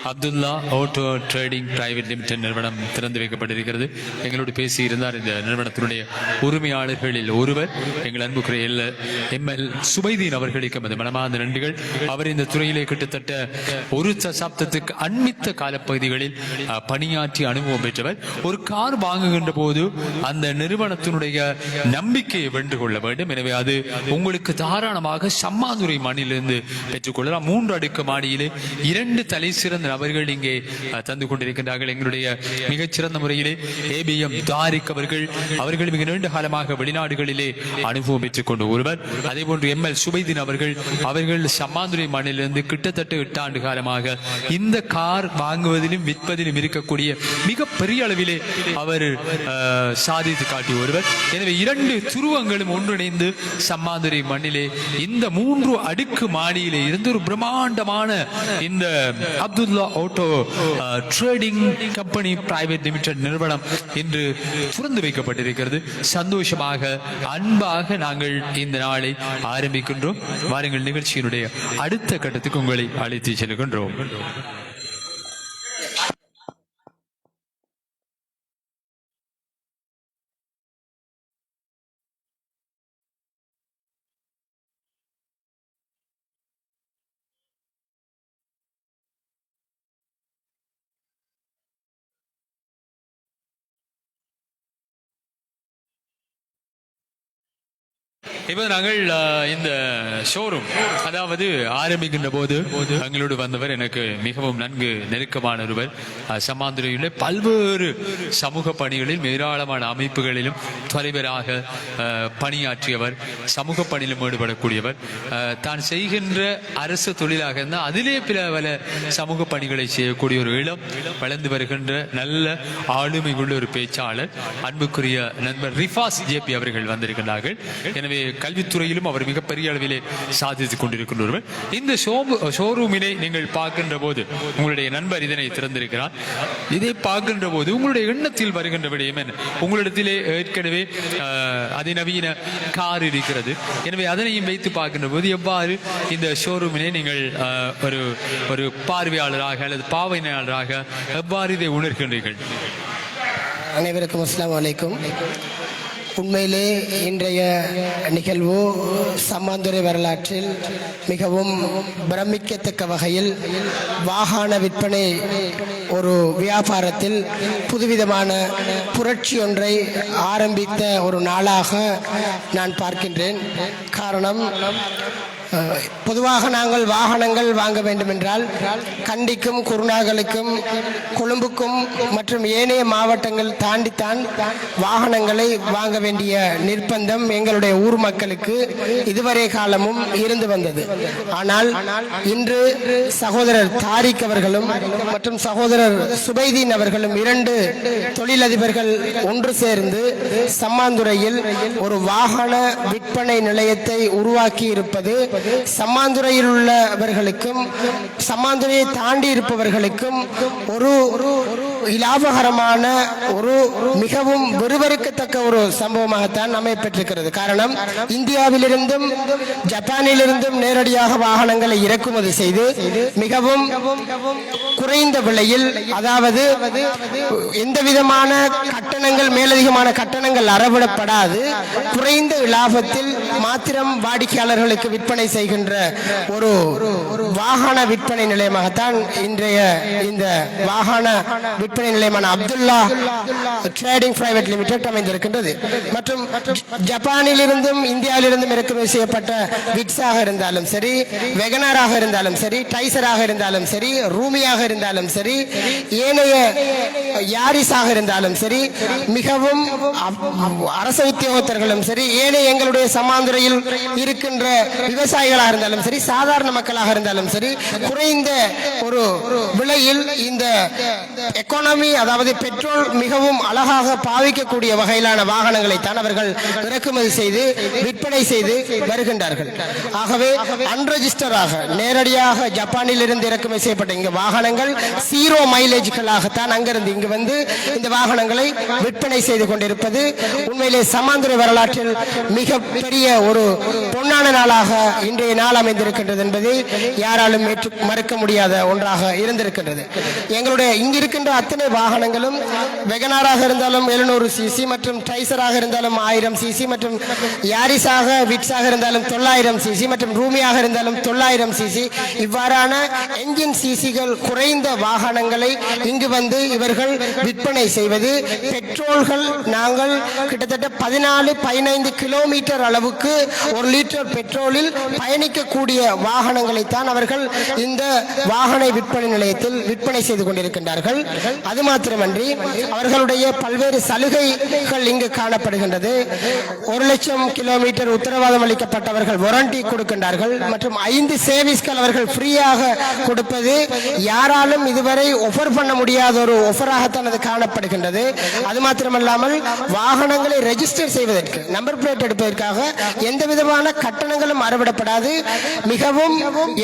Abdullah auto trading private limited நிறுவனம் திறந்து வைக்கப்பட்டிருக்கிறது. எங்களோடு பேசியிருந்தார் இந்த நிறுவனத்தினுடைய உரிமையாளர்களில் ஒருவர் எங்கள் அன்புக்குரிய ML சுபைதீன் அவர்களுக்கு அது மனமார்ந்த நன்றிகள். அவர் இந்த துறையிலே கிட்டத்தட்ட ஒரு தசாப்தத்துக்கு அண்மித்த காலப்பகுதிகளில் பணியாற்றி அனுபவம் பெற்றவர். ஒரு கார் வாங்குகின்ற போது அந்த நிறுவனத்தினுடைய நம்பிக்கையை வென்று கொள்ள வேண்டும். எனவே அது உங்களுக்கு தாராளமாக சம்மாந்துறை மண்ணிலிருந்து பெற்றுக்கொள்ளலாம். 3 அடுக்கு மாடியிலே 2 தலை சிறந்த நபர்கள் இங்கே தந்து கொண்டிருக்கின்றார்கள். எங்களுடைய மிகச்சிறந்த முறையிலே ABM தாரிக் அவர்கள் மிக நீண்ட காலமாக வெளிநாடுகளிலே அனுபவம் பெற்றுக் கொண்டு ஒருவர். அதே போன்று ML சுபைதீன் அவர்கள் சம்மாந்துறை மண்ணிலிருந்து கிட்டத்தட்ட 8 ஆண்டு காலமாக இந்த கார் வாங்குவதிலும் விற்பதிலும் இருக்கக்கூடிய மிக பெரிய அளவிலே அவர் சாதித்து காட்டிய ஒருவர். எனவே 2 துருவங்களும் ஒன்றிணைந்து சம்மாந்துறை மண்ணிலே இந்த 3 அடுக்கு மாடியிலே இருந்து ஒரு பிரம்மாண்டமான இந்த Abdullah auto trading company private limited நிறுவனம் இன்று திறந்து வைக்கப்பட்டிருக்கிறது. சந்தோஷமாக அன்பாக நாங்கள் இந்த நாளை ஆரம்பிக்கின்றோம். வாருங்கள், நிகழ்ச்சியினுடைய அடுத்த கட்டத்துக்கு உங்களை அழைத்து செல்கின்றோம். இப்போ நாங்கள் இந்த ஷோரூம் அதாவது ஆரம்பிக்கின்ற போது எங்களோடு வந்தவர் எனக்கு மிகவும் நன்கு நெருக்கமான ஒருவர். சம்மாந்துறையில் பல்வேறு சமூக பணிகளில் ஏராளமான அமைப்புகளிலும் தலைவராக பணியாற்றியவர், சமூக பணியிலும் ஈடுபடக்கூடியவர். தான் செய்கின்ற அரசு தொழிலாக இருந்தால் அதிலே பல சமூக பணிகளை செய்யக்கூடிய ஒரு இளம் வளர்ந்து வருகின்ற நல்ல ஆளுமை உள்ள ஒரு பேச்சாளர் அன்புக்குரிய நண்பர் ரிஃபாஸ் JP அவர்கள் வந்திருக்கிறார்கள். எனவே கல்வித்துறையிலும் அவர் மிகப்பெரிய அளவிலே சாதித்துக் கொண்டிருக்கின்றவர். இந்த ஷோரூமினை நீங்கள் பார்க்கின்ற போது உங்களுடைய நண்பர் இதனை திறந்திருக்கிறார். இதை பார்க்கின்ற போது உங்களுடைய எண்ணத்தில் வருகின்ற விடயம் என்ன? உங்களிடத்திலே ஏற்கனவே அதிநவீன கார் இருக்கிறது. எனவே அதனையும் வைத்து பார்க்கின்ற போது எவ்வாறு இந்த ஷோரூமினை நீங்கள் ஒரு பார்வையாளராக அல்லது பாவனையாளராக எவ்வாறு இதை உணர்கின்றீர்கள்? அனைவருக்கும் அஸ்ஸலாமு அலைக்கும். உண்மையிலே இன்றைய நிகழ்வு சம்மாந்துறை வரலாற்றில் மிகவும் பிரமிக்கத்தக்க வகையில் வாகன விற்பனை ஒரு வியாபாரத்தில் புதுவிதமான புரட்சி ஒன்றை ஆரம்பித்த ஒரு நாளாக நான் பார்க்கின்றேன். காரணம், பொதுவாக நாங்கள் வாகனங்கள் வாங்க வேண்டும் என்றால் கண்டிக்கும் குருநாகலுக்கும் கொழும்புக்கும் மற்றும் ஏனைய மாவட்டங்கள் தாண்டித்தான் வாகனங்களை வாங்க வேண்டிய நிர்பந்தம் எங்களுடைய ஊர் மக்களுக்கு இதுவரை காலமும் இருந்து வந்தது. ஆனால் இன்று சகோதரர் தாரிக் அவர்களும் மற்றும் சகோதரர் சுபைதீன் அவர்களும் 2 தொழிலதிபர்கள் ஒன்று சேர்ந்து சம்மாந்துறையில் ஒரு வாகன விற்பனை நிலையத்தை உருவாக்கி இருப்பது சம்மாந்துறையில் உள்ளவர்களுக்கும் சம்மாந்துறையை தாண்டி இருப்பவர்களுக்கும் ஒரு இலாபகரமான ஒரு மிகவும் விறுவிறுக்கத்தக்க ஒரு சம்பவமாகத்தான் அமையப்பட்டிருக்கிறது. காரணம், இந்தியாவிலிருந்தும் ஜப்பானிலிருந்தும் நேரடியாக வாகனங்களை இறக்குமதி செய்து மிகவும் குறைந்த விலையில், அதாவது எந்த விதமான கட்டணங்கள் மேலதிகமான கட்டணங்கள் அறவிடப்படாது குறைந்த லாபத்தில் மாத்திரம் வாடிக்கையாளர்களுக்கு விற்பனை செய்கின்ற ஒரு வாகன விற்பனை நிலையமாகத்தான் இன்றைய இந்த வாகன விற்பனை நிலையமான அப்துல்லா ட்ரேடிங் பிரைவேட் லிமிடெட் அமைந்திருக்கின்றது. மற்றும் ஜப்பானிலிருந்தும் இந்தியாவிலிருந்தும் இறக்குமதி செய்யப்பட்ட விட்ஸாக இருந்தாலும் சரி, வெகனாராக இருந்தாலும் சரி, டைசராக இருந்தாலும் சரி, ரூமியாக இருந்தாலும் சரி, ஏனைய யாரிஸாக இருந்தாலும் சரி, மிகவும் அரசு உத்தியோகத்தர்களும் சரி, ஏனைய எங்களுடைய சமாந்துறையில் இருக்கின்ற விவசாயிகளாக இருந்தாலும் சரி, சாதாரண மக்களாக இருந்தாலும் சரி, குறைந்த ஒரு விலையில் இந்த எக்கானமி, அதாவது பெட்ரோல் மிகவும் அழகாக பாவிக்கக்கூடிய வகையிலான வாகனங்களை தான் அவர்கள் இறக்குமதி செய்து விற்பனை செய்து வருகின்றார்கள். ஆகவே அன்ரெஜிஸ்டராக நேரடியாக ஜப்பானில் இருந்து இறக்குமதி செய்யப்பட்ட இங்க வாகனங்கள் 0 மைலேஜ்களாகத்தான் அங்கிருந்து இங்கு வந்து இந்த வாகனங்களை விற்பனை செய்து கொண்டிருப்பது உண்மையிலே சமாந்துறை வரலாற்றில் மிக பெரிய ஒரு பொன்னான நாளாக இன்றைய நாள் அமைந்திருக்கின்றது என்பதை யாராலும் மறுக்க முடியாத ஒன்றாக இருந்திருக்கின்றது. எங்களுடைய இங்கு இருக்கின்ற அத்தனை வாகனங்களும் வெகனாராக இருந்தாலும் 700 சிசி மற்றும் டைசராக இருந்தாலும் 1000 சிசி மற்றும் யாரிஸாக விட்ஸாக இருந்தாலும் 900 சிசி மற்றும் ரூமியாக இருந்தாலும் 900 சிசி இவ்வாறான என்ஜின் சிசிகள் குறைந்த வாகனங்களை இங்கு வந்து இவர்கள் விற்பனை செய்வது. பெட்ரோல்கள் நாங்கள் கிட்டத்தட்ட 14-15 கிலோமீட்டர் அளவுக்கு 1 லிட்டர் பெட்ரோலில் பயணிக்கக்கூடிய வாகனங்களை தான் அவர்கள் இந்த வாகன விற்பனை நிலையத்தில் விற்பனை செய்து கொண்டிருக்கின்றார்கள். அது மாத்திரமன்றி அவர்களுடைய பல்வேறு சலுகைகள் இங்கு காணப்படுகின்றது. 1 லட்சம் கிலோமீட்டர் உத்தரவாதம் அளிக்கப்பட்டவர்கள் வாரண்டி கொடுக்கின்றார்கள் மற்றும் 5 சர்வீஸ்கள் அவர்கள் ஃப்ரீயாக கொடுப்பது யாராலும் இதுவரை ஆஃபர் பண்ண முடியாத ஒரு ஆஃபராகத்தான் அது காணப்படுகின்றது. அது மாத்திரமல்லாமல் வாகனங்களை ரெஜிஸ்டர் செய்வதற்கு, நம்பர் பிளேட் எடுப்பதற்காக எந்த விதமான கட்டணங்களும் அறவிடப்படாது. மிகவும்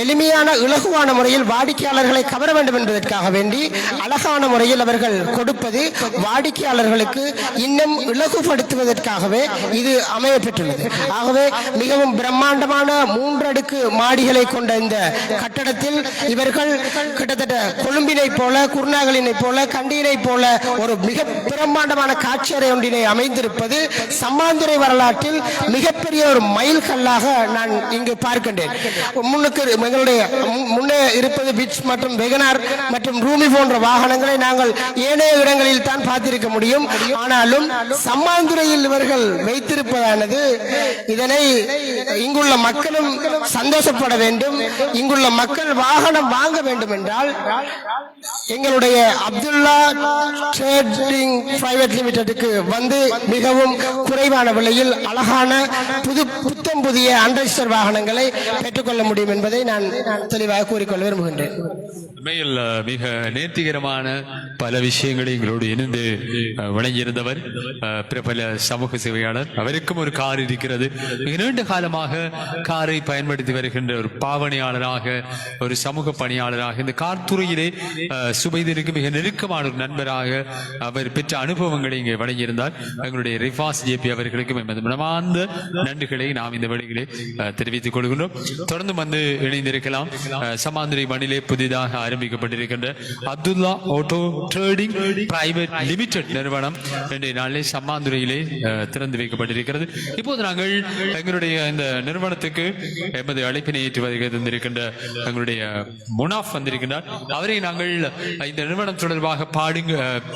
எளிமையான இலகுவான முறையில் வாடிக்கையாளர்களை கவர வேண்டும் என்பதற்காக வேண்டி அழகான முறையில் அவர்கள் கொடுப்பது வாடிக்கையாளர்களுக்கு இன்னும் இலகுபடுத்துவதற்காகவே இது அமைய பெற்றுள்ளது. ஆகவே மிகவும் பிரம்மாண்டமான 3 அடுக்கு மாடிகளை கொண்ட இந்த கட்டடத்தில் இவர்கள் கிட்டத்தட்ட கொழும்பினை போல, குருநாகலினை போல, கண்டியினை போல ஒரு மிக பிரம்மாண்டமான காட்சியறை ஒன்றினை அமைந்திருப்பது சம்மாந்துறை வரலாற்றில் மிகப்பெரிய ஒரு மைல் கல்லாக நான் இங்கு பார்க்கின்றேன். எங்களுடைய முன்னே இருப்பது பிட்ஸ் மற்றும் வெகனார் மற்றும் ரூமி போன்ற வாகனங்களை நாங்கள் ஏனைய இடங்களில் தான் பார்த்திருக்க முடியும். ஆனாலும் சம்மாந்துறையில் இவர்கள் வைத்திருப்பதானது, இதனை இங்குள்ள மக்களும் சந்தோஷப்பட வேண்டும். இங்குள்ள மக்கள் வாகனம் வாங்க வேண்டும் என்றால் எங்களுடைய அப்துல்லா ட்ரேடிங் பிரைவேட் லிமிடெட்டுக்கு வந்து மிகவும் குறைவான விலையில் அழகான புத்தம் புதிய அன்ரெஜிஸ்டர் வாகனங்களை பெற்றுக்கொள்ள முடியும் என்பதை நான் தெளிவாக கூறிக்கொள்ள விரும்புகின்றேன். உண்மையில் மிக நேர்த்திகரமான பல விஷயங்களை எங்களோடு இணைந்து வழங்கியிருந்தவர் பிரபல சமூக சேவையாளர். அவருக்கும் ஒரு கார் இருக்கிறது. மிக நீண்ட காலமாக காரை பயன்படுத்தி வருகின்ற ஒரு பாவனையாளராக, ஒரு சமூக பணியாளராக, இந்த கார் துறையிலே சுபைதனுக்கு மிக நெருக்கமான ஒரு நண்பராக அவர் பெற்ற அனுபவங்களை இங்கே வழங்கியிருந்தார். எங்களுடைய ரிஃபாஸ் ஜேபி அவர்களுக்கும் எமது மனமார்ந்த நன்றிகளை நாம் இந்த வேளையிலே தெரிவித்துக் கொள்கின்றோம். தொடர்ந்து வந்து இணைந்திருக்கலாம். சமாந்துறை மண்ணிலே புதிதாக ஆரம்பிக்கப்பட்டிருக்கின்ற Abdullah auto trading private limited நிறுவனம் இன்றைய நாளிலே சம்மாந்துறையிலே திறந்து வைக்கப்பட்டிருக்கிறது. இப்போது நாங்கள் எங்களுடைய இந்த நிறுவனத்துக்கு எமது அழைப்பினை ஏற்று வருகை தந்திருக்கின்ற எங்களுடைய முனாஃப் வந்திருக்கின்றார். அவரை நாங்கள் இந்த நிறுவனம் தொடர்பாக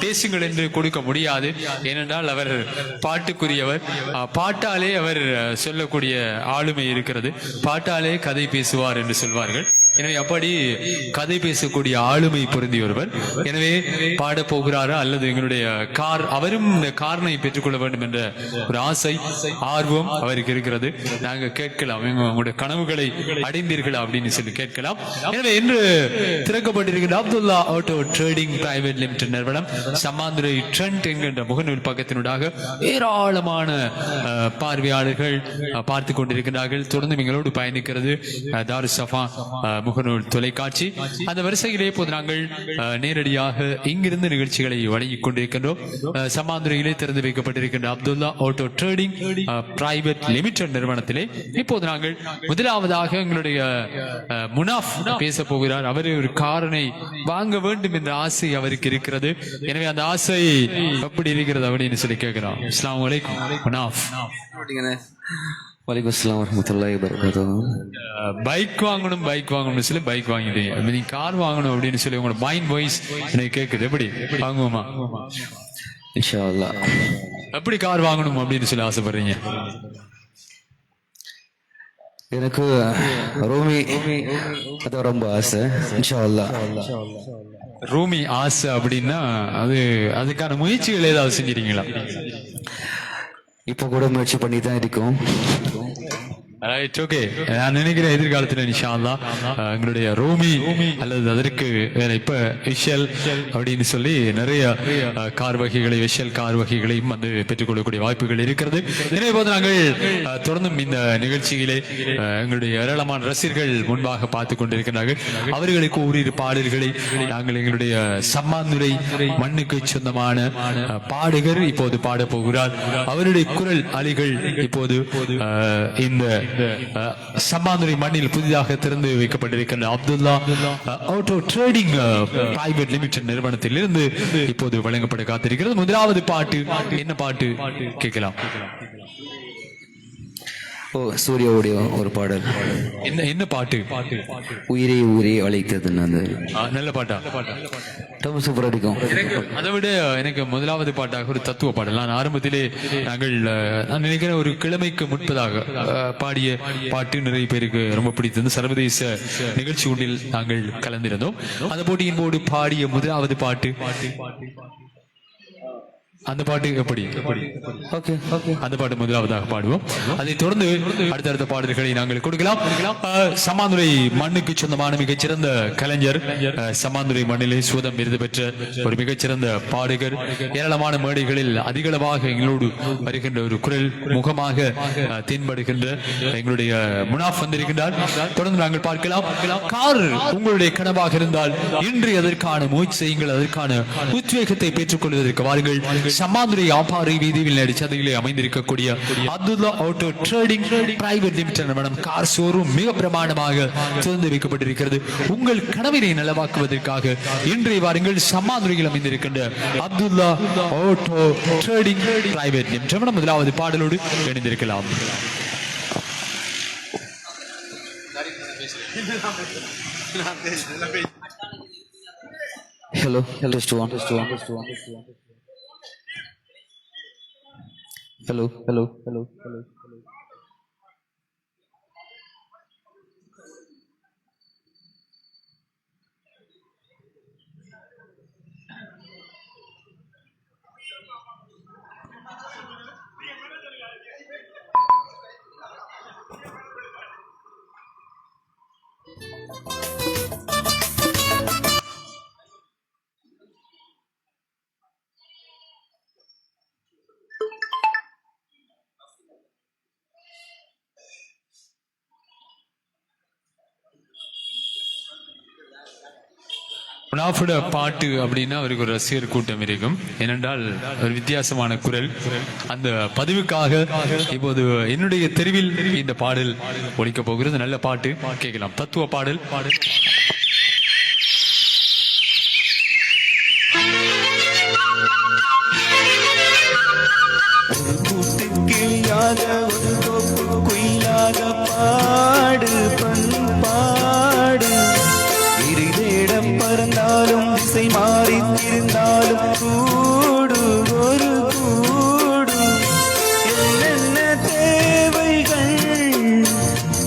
பேசுங்கள் என்று கொடுக்க முடியாது. ஏனென்றால் அவர் பாட்டுக்குரியவர். பாட்டாலே அவர் சொல்லக்கூடிய ஆளுமை இருக்கிறது. பாட்டாலே கதை பேசுவார் என்று சொல்வார்கள். எனவே அப்படி கதை பேசக்கூடிய ஆளுமை பொருந்தி ஒருவர். எனவே பாட போகிறாரா அல்லது எங்களுடைய அவரும் இந்த காரனை பெற்றுக்கொள்ள வேண்டும் என்ற ஒரு ஆசை ஆர்வம் அவருக்கு இருக்கிறது. நாங்க கேட்கலாம், உங்களுடைய கனவுகளை அடைந்தீர்களா அப்படின்னு சொல்லி கேட்கலாம். எனவே இன்று திறக்கப்பட்டிருக்கிற Abdullah auto trading private limited நிறுவனம் சம்மாந்துறை ட்ரெண்ட் என்கின்ற முகநூல் பக்கத்தினூடாக ஏராளமான பார்வையாளர்கள் பார்த்து கொண்டிருக்கிறார்கள். தொடர்ந்து எங்களோடு பயணிக்கிறது தாருசஃபா முகநூல் தொலைக்காட்சி. அந்த வரிசையிலே இப்போது நாங்கள் நேரடியாக இங்கிருந்து நிகழ்ச்சிகளை வழங்கிக் கொண்டிருக்கின்றோம். சம்மாந்துறையிலே திறந்து வைக்கப்பட்டிருக்கின்ற Abdullah auto trading private limited நிறுவனத்திலே இப்போது நாங்கள் முதலாவதாக எங்களுடைய முனாஃப் பேச போகிறார். அவர் ஒரு காரனை வாங்க வேண்டும் என்ற ஆசை அவருக்கு இருக்கிறது. எனவே அந்த ஆசை எப்படி இருக்கிறது அப்படின்னு சொல்லி கேட்கிறோம். அஸ்ஸலாமு அலைக்கும் முனாஃப். வலைக்கம் வரமத்துல்லாஹி வபரகாத்துஹு. பைக் வாங்கணும் சொல்லி பைக் வாங்கிட்டீங்க. நீ கார் வாங்கணும் அப்படின்னு சொல்லி உங்களோட மைண்ட் வாய்ஸ் எனக்கு கேட்குது. எப்படி வாங்குவோமா? இன்ஷா அல்லாஹ். எப்படி கார் வாங்கணும் அப்படின்னு சொல்லி ஆசைப்படுறீங்க? எனக்கு ரூமி அது ரொம்ப ஆசை. இன்ஷா அல்லாஹ். ரூமி ஆசை அப்படின்னா அதுக்கான முயற்சிகள் ஏதாவது செஞ்சிருக்கீங்களா? இப்போ கூட முயற்சி பண்ணி தான் இருக்கோம். Right, okay. நான் நினைக்கிறேன் எதிர்காலத்தில் இன்ஷா அல்லாஹ் எங்களுடைய ரூமி அல்லது அதற்கு இப்ப விஷல் அப்படின்னு சொல்லி நிறைய கார் வகைகளை விஷல் கார் வகைகளையும் வந்து பெற்றுக்கொள்ளக்கூடிய வாய்ப்புகள் இருக்கிறது. எனவே போது நாங்கள் தொடர்ந்தும் இந்த நிகழ்ச்சியிலே எங்களுடைய ஏராளமான ரசிகர்கள் முன்பாக பார்த்து கொண்டிருக்கிறார்கள். அவர்களுக்கு ஓரிரு பாடல்களை நாங்கள் எங்களுடைய சம்மாந்துறை மண்ணுக்கு சொந்தமான பாடகர் இப்போது பாட போகிறார். அவருடைய குரல் அலைகள் இப்போது இந்த சம்மாந்துறை மண்ணில் புதிதாக திறந்து வைக்கப்பட்டிருக்கின்ற Abdullah auto trading private limited நிறுவனத்தில் இருந்து இப்போது வழங்கப்பட காத்திருக்கிறது. முதலாவது பாட்டு என்ன பாட்டு கேட்கலாம்? சூர்யாவுடைய ஒரு பாடல். என்ன பாட்டு? உயிரே உயிரே அழைத்தது. நல்ல பாட்டா? ரொம்ப சூப்பரா இருக்கும். அதை விட எனக்கு முதலாவது பாட்டாக ஒரு தத்துவ பாடல். நான் ஆரம்பத்திலே நான் நினைக்கிறேன் ஒரு கிழமைக்கு முன்பதாக பாடிய பாட்டு நிறைய பேருக்கு ரொம்ப பிடித்தது. சர்வதேச நிகழ்ச்சி ஒன்றில் நாங்கள் கலந்திருந்தோம். அந்த போட்டியின் போது பாடிய முதலாவது பாட்டு அந்த பாட்டு எப்படி? அந்த பாட்டு முதலாவதாக பாடுவோம். அதை தொடர்ந்து அடுத்தடுத்த பாடல்களை நாங்கள் கொடுக்கலாம். சம்மாந்துறை மண்ணுக்கு சொந்தமான மிகச்சிறந்த கலைஞர், சம்மாந்துறை மண்ணிலே சூதம் விருது பெற்ற ஒரு மிகச்சிறந்த பாடகர், ஏராளமான மேடைகளில் அதிகளவாக எங்களோடு வருகின்ற ஒரு குரல் முகமாக தென்படுகின்ற எங்களுடைய முனாஃப் வந்திருக்கின்றார். தொடர்ந்து நாங்கள் பார்க்கலாம். கார் உங்களுடைய கனவாக இருந்தால் இன்று அதற்கான முயற்சி செய்யுங்கள். அதற்கான உத்வேகத்தை பெற்றுக் கொள்வதற்கு வாருங்கள். சம்மாந்துறை வியாபாரி வீதியில் நடிச்சதிலே அமைந்திருக்கக்கூடிய Abdullah auto trading private limited நிறுவனம் கார் ஷோரூம் மிக பிரமாண்டமாக திறந்து வைக்கப்பட்டிருக்கிறது. உங்கள் கனவினை நலவாக்குவதற்காக இன்றைய வாருங்கள் சம்மாந்துறையில் அமைந்திருக்கின்ற Abdullah auto trading private limited நிறுவனம். முதலாவது பாடலோடு இணைந்திருக்கலாம். Hello, test one. Hello. முனாஃபோட பாட்டு அப்படின்னா அவருக்கு ஒரு ரசிகர் கூட்டம் இருக்கும். ஏனென்றால் ஒரு வித்தியாசமான குரல். அந்த பதிவுக்காக இப்போது என்னுடைய தெருவில் இந்த பாடல் ஒலிக்க போகிறது. நல்ல பாட்டு கேட்கலாம். தத்துவ பாடல். திசை மாறி திரிந்தாலும் கூடு ஒரு கூடு. என்னென்ன தேவைகள்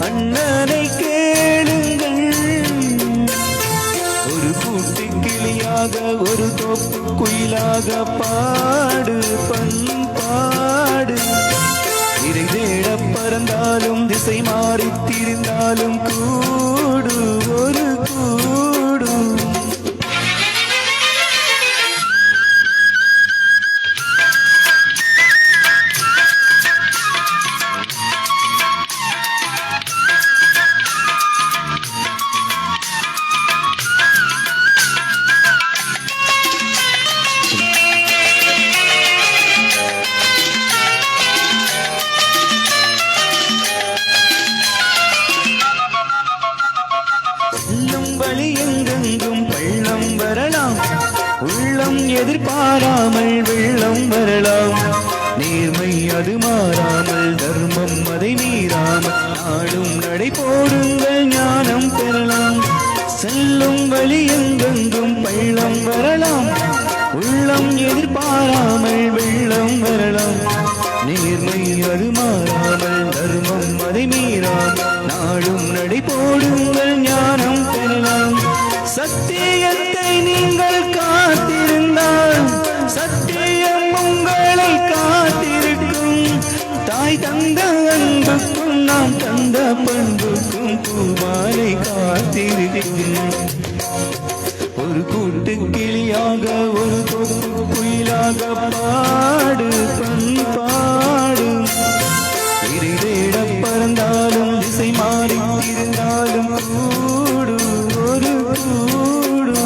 அண்ணனை கேளுங்கள். ஒரு கூட்டு கிளியாக ஒரு தோப்பு குயிலாக பாடு பண்பாடு. இறை தேட பறந்தாலும் திசை மாறி திரிந்தாலும் கூடு ஒரு கூடு. வழி எங்கெங்கும் பள்ளம் வரலாம். உள்ளம் எதிர்பாராமல் வெள்ளம் வரலாம். நேர்மை அது மாறாமல் தர்மம் அதை மீறாமல் நாடும் நடை போடுங்கள் ஞானம் பெறலாம். செல்லும் வழி எங்கெங்கும் பள்ளம் வரலாம். உள்ளம் எதிர்பாராமல் வெள்ளம் வரலாம். நேர்மை அது மாறாமல் தர்மம் அதை மீறாமல் நாடும் நடை போடுங்கள் ஞானம் பெறலாம். சத்தியத்தை நீங்கள் காத்திருந்தால் சத்தியம் உங்களை காத்திருக்கும். தாய் தந்த அன்புக்கும் நாம் தந்த பண்புக்கும் பூமாலை காத்திருக்கும். ஒரு கூட்டு கிளியாக ஒரு தொப்பு குயிலாக பாடு பண்பாடு. இறை தேட பறந்தாலும் திசை மாறி இருந்தாலும் கூடு ஒரு கூடு.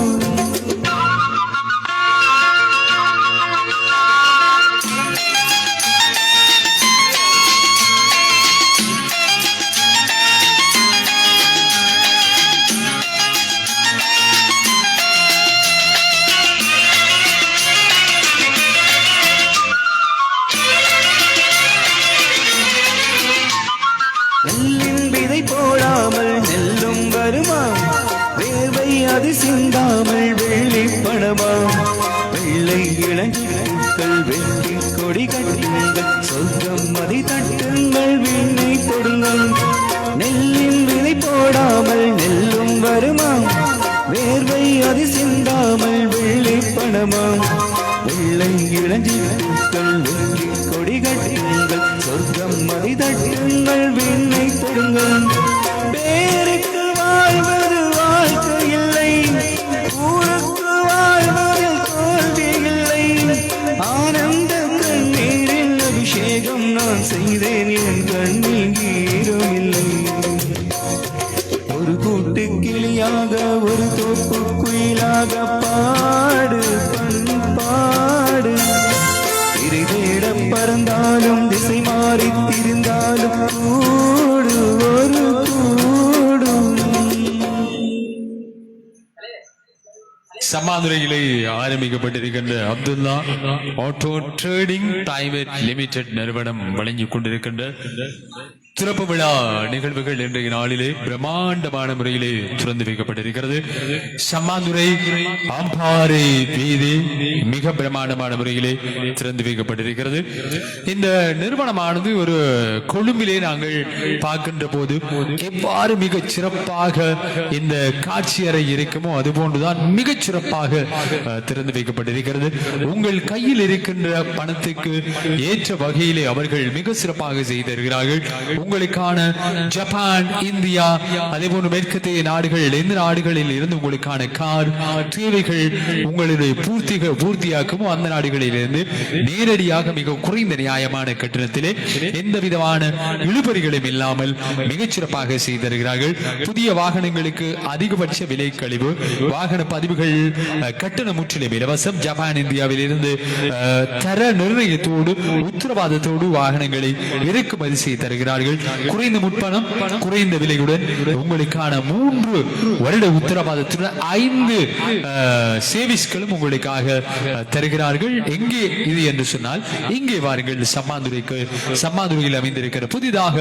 நெல்லின் விதை போடாமல் நெல்லும் வருமா? வேர்வை அது சிந்தாமல் வெள்ளி பணமா? வெள்ளை இளஞ்சிற்கள் வெள்ளி கொடி கட்டுங்கள். சொர்க்கம் அதை தட்டுங்கள் விண்ணை தொடுங்கள். நெல்லின் விதை போடாமல் நெல்லும் வருமா? வேர்வை அது சிந்தாமல் வெள்ளி பணமா? வெள்ளை இளஞ்சிற்கள் வெள்ளி கொடி கட்டுங்கள். சொர்க்கம் அதை தட்டுங்கள் விண்ணை தொடுங்கள். பேருக்கு வாழ்வது வாழ்க்கை இல்லை. ஊருக்கு வாழ்வதில் தோல்வி இல்லை. ஆனந்த கண்ணீரில் அபிஷேகம் நான் செய்தேன். என் கண்ணில் ஈரம் இல்லை. ஒரு கூட்டு கிளியாக ஒரு தோப்பு குயிலாக பாடு பண்பாடு. இறை தேட பறந்தாலும் திசை மாறி திரிந்தாலும் கூடு ஒரு கூடு. சம்மாந்துறையிலே ஆரம்பிக்கப்பட்டிருக்கின்ற Abdullah auto trading private limited நிறுவனம் வழங்கிக் கொண்டிருக்கின்ற திறப்பு விழா நிகழ்வுகள் இன்றைய நாளிலே பிரம்மாண்டமான முறையிலே திறந்து வைக்கப்பட்டிருக்கிறது. சம்மாந்துறை அம்பாறை வீதி மிக பிரம்மாண்டமான முறையிலே திறந்து வைக்கப்பட்டிருக்கிறது. இந்த நிறுவனமானது ஒரு கொழும்பிலே நாங்கள் பார்க்கின்ற போது எவ்வாறு மிகச் சிறப்பாக இந்த காட்சி அறை இருக்குமோ அதுபோன்றுதான் மிகச் சிறப்பாக திறந்து வைக்கப்பட்டிருக்கிறது. உங்கள் கையில் இருக்கின்ற பணத்துக்கு ஏற்ற வகையிலே அவர்கள் மிக சிறப்பாக செய்திருக்கிறார்கள். உங்களுக்கான ஜப்பான், இந்தியா, அதே போன்று மேற்கத்திய நாடுகள், எந்த நாடுகளில் இருந்து உங்களுக்கான கார் தேவைகள் உங்களுடைய பூர்த்தியாக்குமோ அந்த நாடுகளில் இருந்து நேரடியாக மிக குறைந்த நியாயமான கட்டணத்திலே எந்த விதமான இழுபறிகளும் இல்லாமல் மிகச்சிறப்பாக செய்திருக்கிறார்கள். புதிய வாகனங்களுக்கு அதிகபட்ச விலை கழிவு, வாகன பதிவுகள் கட்டணம் முற்றிலும் இலவசம். ஜப்பான், இந்தியாவில் இருந்து தர நிர்ணயத்தோடு உத்தரவாதத்தோடு வாகனங்களை இறக்குமதி செய்து தருகிறார்கள். தருகிறார்கள். குறைந்த முற்பணம், குறைந்த விலையுடன் உங்களுக்கான 3 வருட உத்தரவாதத்துடன் 5 சேவிஸ்களும் உங்களுக்காக தருகிறார்கள். எங்கே இது என்று சொன்னால், இங்கே வாருங்கள். சம்மாந்துறையில் அமைந்திருக்கிற புதிதாக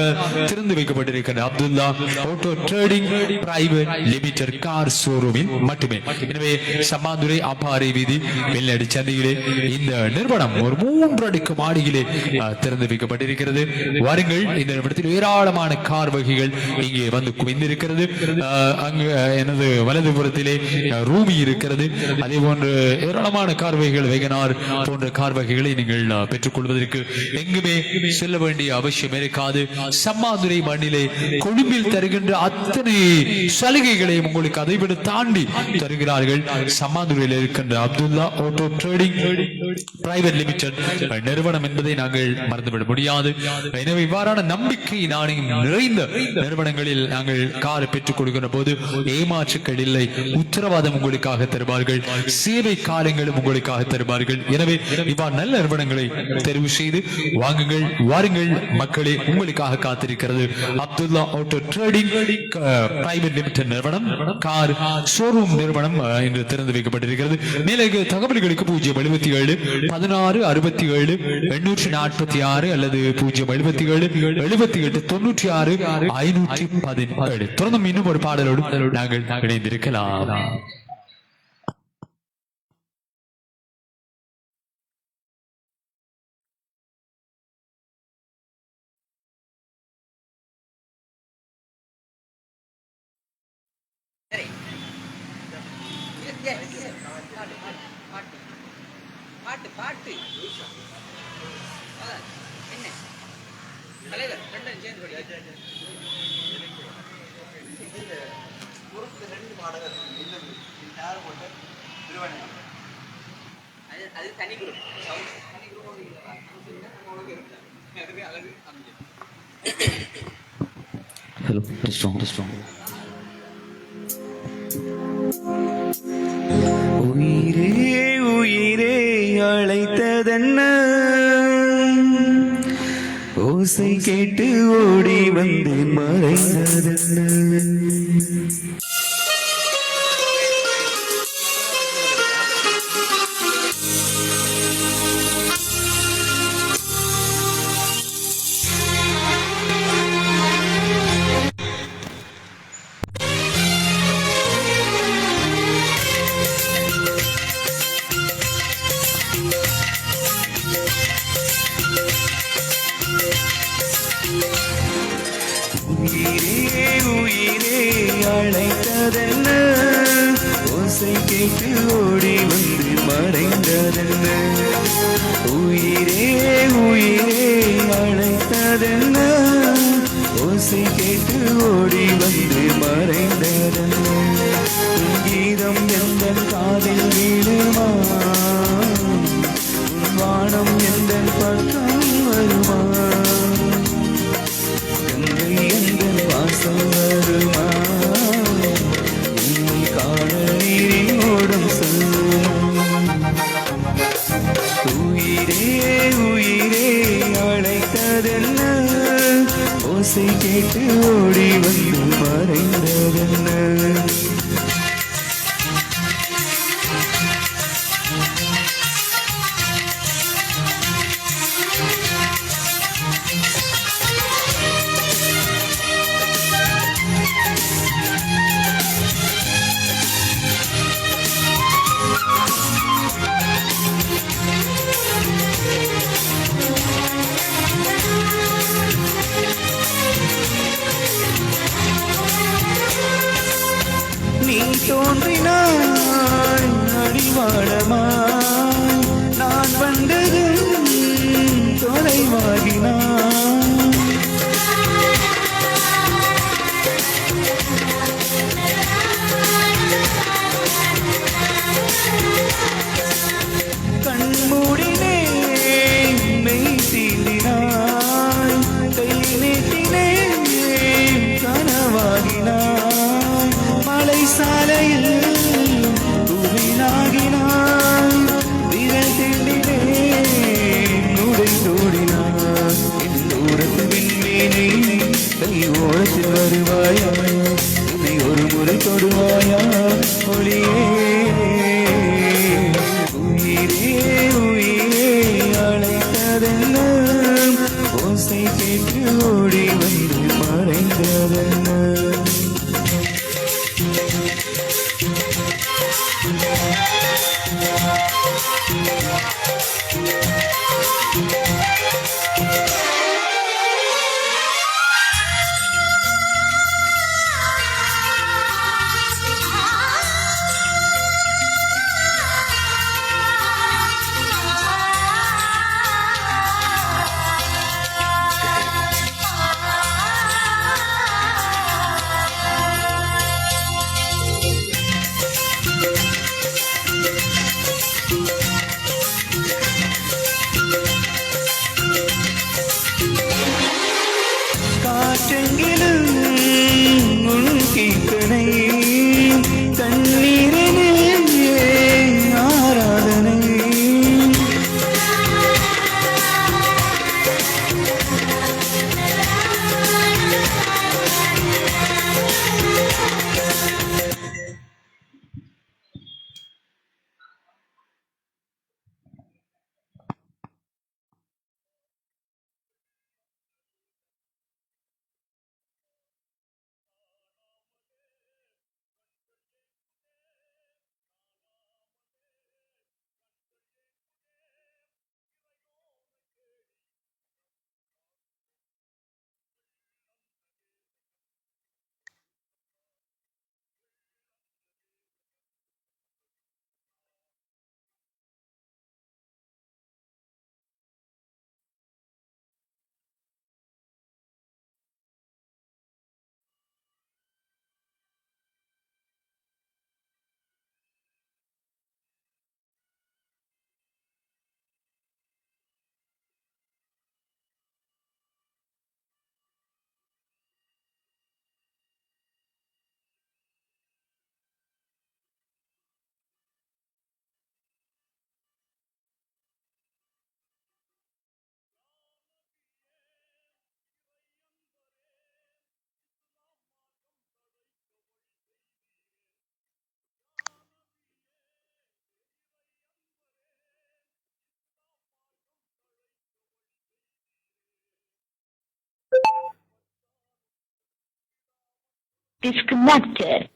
திறந்து வைக்கப்பட்டிருக்கிற Abdullah auto trading private limited car ஷோரூமில் மட்டுமே. எனவே சம்மாந்துறை அப்பாறை வீதி வெள்ளடி சந்தையிலே இந்த நிறுவனம் ஒரு 3 அடுக்கு மாடியிலே திறந்து வைக்கப்பட்டிருக்கிறது. வாருங்கள். இந்த நிறுவனத்தில் ஏராளமான கார் வகைகள் இங்கே வந்து குவிந்திருக்கிறது. அங்கு எனது வலதுபுறத்திலே ரூமி இருக்கிறது. அதே போன்று ஏராளமான கார் வகைகள், வெகனார் போன்ற கார் வகைகளை நீங்கள் பெற்றுக் கொள்வதற்கு எங்குமே செல்ல வேண்டிய அவசியம் இருக்காது. சம்மாந்துறை மண்ணிலே கொழும்பில் தருகின்ற அத்தனை சலுகைகளையும் உங்களுக்கு அதைவிட தாண்டி தருகிறார்கள். சம்மாந்துறையில் இருக்கின்ற Abdullah auto trading private limited நிறுவனம் என்பதை நாங்கள் மறந்துவிட முடியாது. எனவே இவ்வாறான நம்பிக்கை நாணயம் நிறைந்த நிறுவனங்களில் நாங்கள் கார் பெற்றுக் கொடுக்கிற போது ஏமாற்றுக்கள் இல்லை. உத்தரவாதம் உங்களுக்காக தருவார்கள். சேவை காலங்களும் உங்களுக்காக தருவார்கள். எனவே இவ்வாறு நல்ல நிறுவனங்களை தெரிவு செய்து வாங்குங்கள். வாருங்கள் மக்களே, உங்களுக்காக காத்திருக்கிறது Abdullah auto trading private limited நிறுவனம், கார் ஷோரூம் நிறுவனம் இன்று திறந்து வைக்கப்பட்டிருக்கிறது. மேலகு தகவல்களுக்கு 077 16 67 846 அல்லது 077 78 96 517. தொடர்ந்து இன்னும் ஒரு பாடலோடு நாங்கள் இணைந்திருக்கலாம். பாட்டு பாட்டு என்ன தலைவர் ரெண்டும் சேர்ந்து அது தனி குரூப் அழகு. Hello, strong. உயிரே உயிரே அழைத்ததென்ன, ஓசை கேட்டு ஓடி வந்து மறைந்ததென்ன. உயிரே உயிரே அழைத்ததென்ன, ஓசை கேட்டு ஓடி வந்து மறைந்ததென்ன. உயிரே உயிரே அழைத்ததென்ன, ஓசை கேட்டு ஓடி வந்து மறைந்ததென்ன. கீதம் எந்த காதில் வீழுமா, வானம் எந்த பக்கம் வருமா, வாசம் வருமா, என்னை காண நீரின் ஓடம் சொல்லும். உயிரே உயிரே அழைத்ததென்ன, ஓசை கேட்டு ஓடி வந்து மறைந்ததென்ன. disconnected.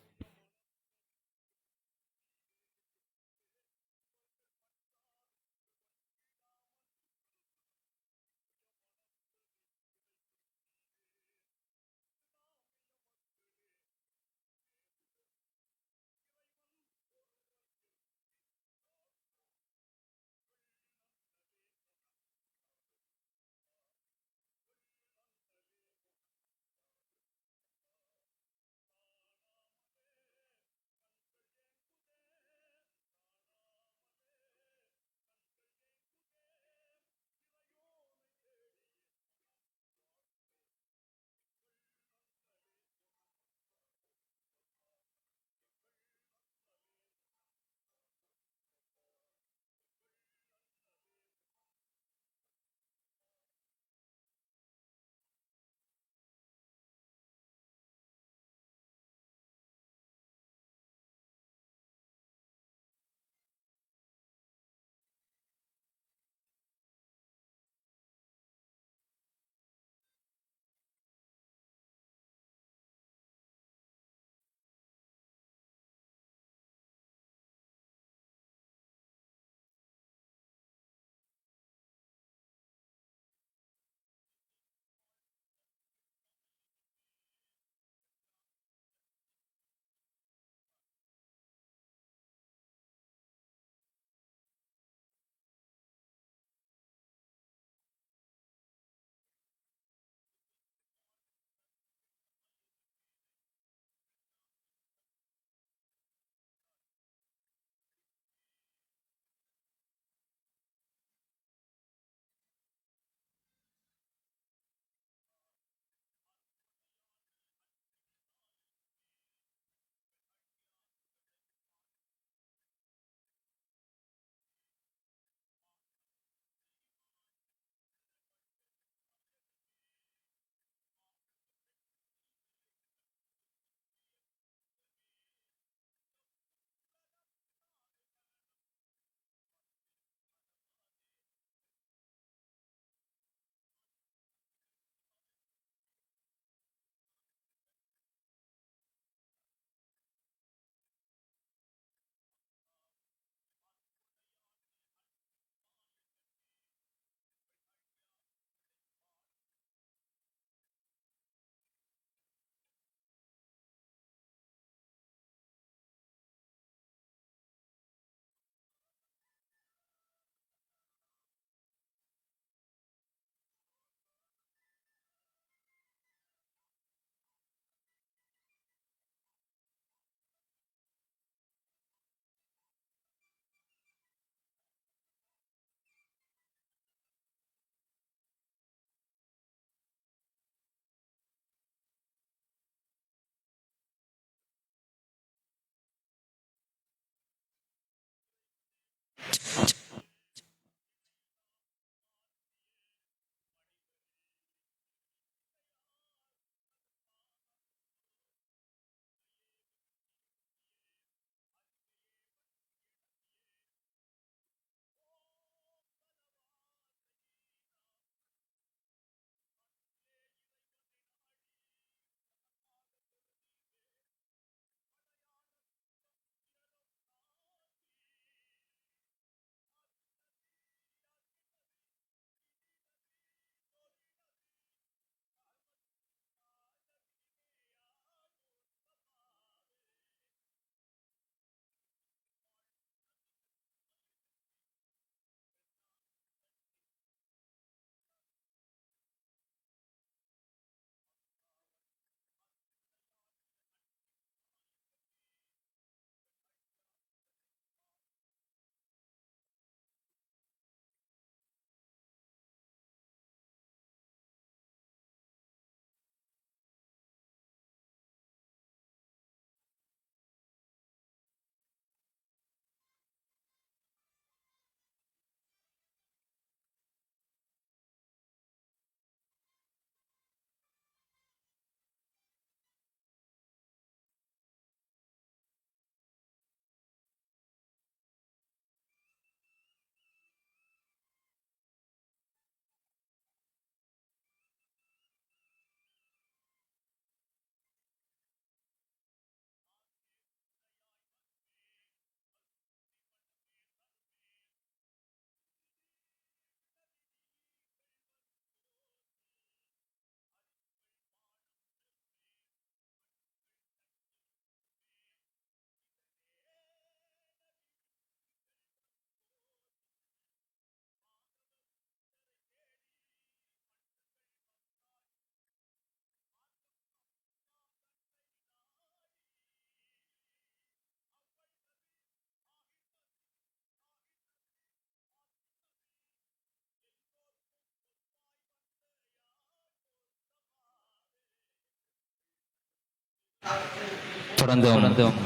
தொடர்ந்தோம்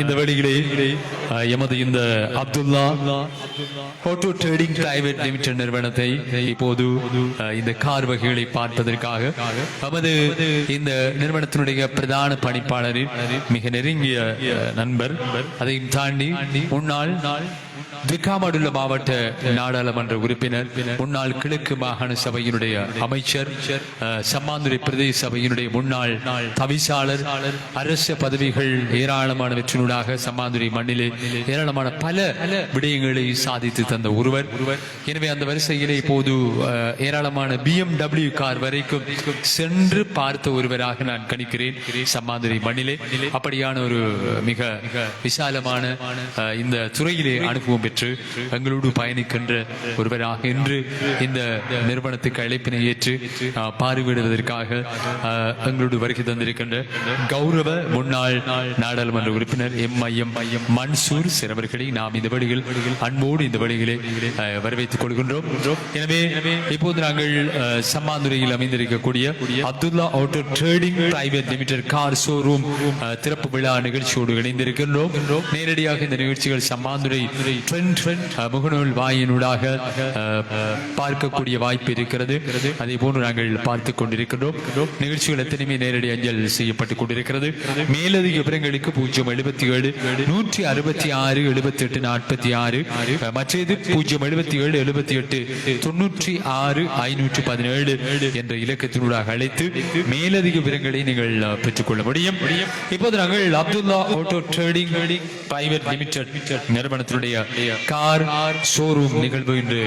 இந்த வழியிலே எமது இந்த Abdullah auto trading private limited நிறுவனத்தை இப்போது இந்த கார் வகைகளை பார்ப்பதற்காக நமது இந்த நிறுவனத்தினுடைய பிரதான பணிப்பாளரின் மிக நெருங்கிய நண்பர், அதையும் தாண்டி முன்னாள் திக்காமடுள்ள மாவட்ட நாடாளுமன்ற உறுப்பினர், முன்னாள் கிழக்கு மாகாண சபையினுடைய அமைச்சர், சம்மாந்துறை பிரதேச சபையினுடைய முன்னாள் தவிசாளர், அரசு பதவிகள் ஏராளமானவற்றினூடாக சம்மாந்துறை மண்ணிலே ஏராளமான பல விடயங்களை சாதித்து தந்த ஒருவர். எனவே அந்த வரிசையிலே இப்போது ஏராளமான BMW கார் வரைக்கும் சென்று பார்த்த ஒருவராக நான் கணிக்கிறேன் சம்மாந்துறை மண்ணிலே. அப்படியான ஒரு மிக விசாலமான இந்த துறையிலே அனுபவம் பெற்று எங்களோடு பயணிக்கின்ற ஒருவராக இன்று இந்த நிறுவனத்துக்கு அழைப்பினை ஏற்று பார்வையிடுவதற்காக எங்களோடு வருகை தந்திருக்கின்ற கௌரவ முன்னாள் நாடாளுமன்ற உறுப்பினர் MIM மன்சூர் சிறவர்களை நாம் இந்த வழியில் அன்போடு இந்த வழிகளை வரவேற்றுக் கொள்கின்றோம். எனவே இப்போது நாங்கள் சம்மாந்துறையில் அமைந்திருக்கக்கூடிய Abdullah auto trading private limited car showroom திறப்பு விழா நிகழ்ச்சியோடு இணைந்திருக்கின்றோம். நேரடியாக இந்த நிகழ்ச்சிகள் சம்மாந்துறை முகநூல் வாயினூடாக பார்க்கக்கூடிய வாய்ப்பு இருக்கிறது. அதே போன்று நாங்கள் பார்த்துக் கொண்டிருக்கிறோம். நிகழ்ச்சிகள் எத்தனையுமே நேரடி அஞ்சல் செய்யப்பட்டுக் கொண்டிருக்கிறது. மேலதிக விவரங்களுக்கு 077 166 78 46 மற்றது 077 78 96 517 என்ற இலக்கத்தினூடாக அழைத்து மேலதிக விவரங்களை நீங்கள் பெற்றுக்கொள்ள முடியும். இப்போது நாங்கள் Abdullah auto trading private limited நிறுவனத்தினுடைய கார் ஷோரூம் நிகழ்வு இன்று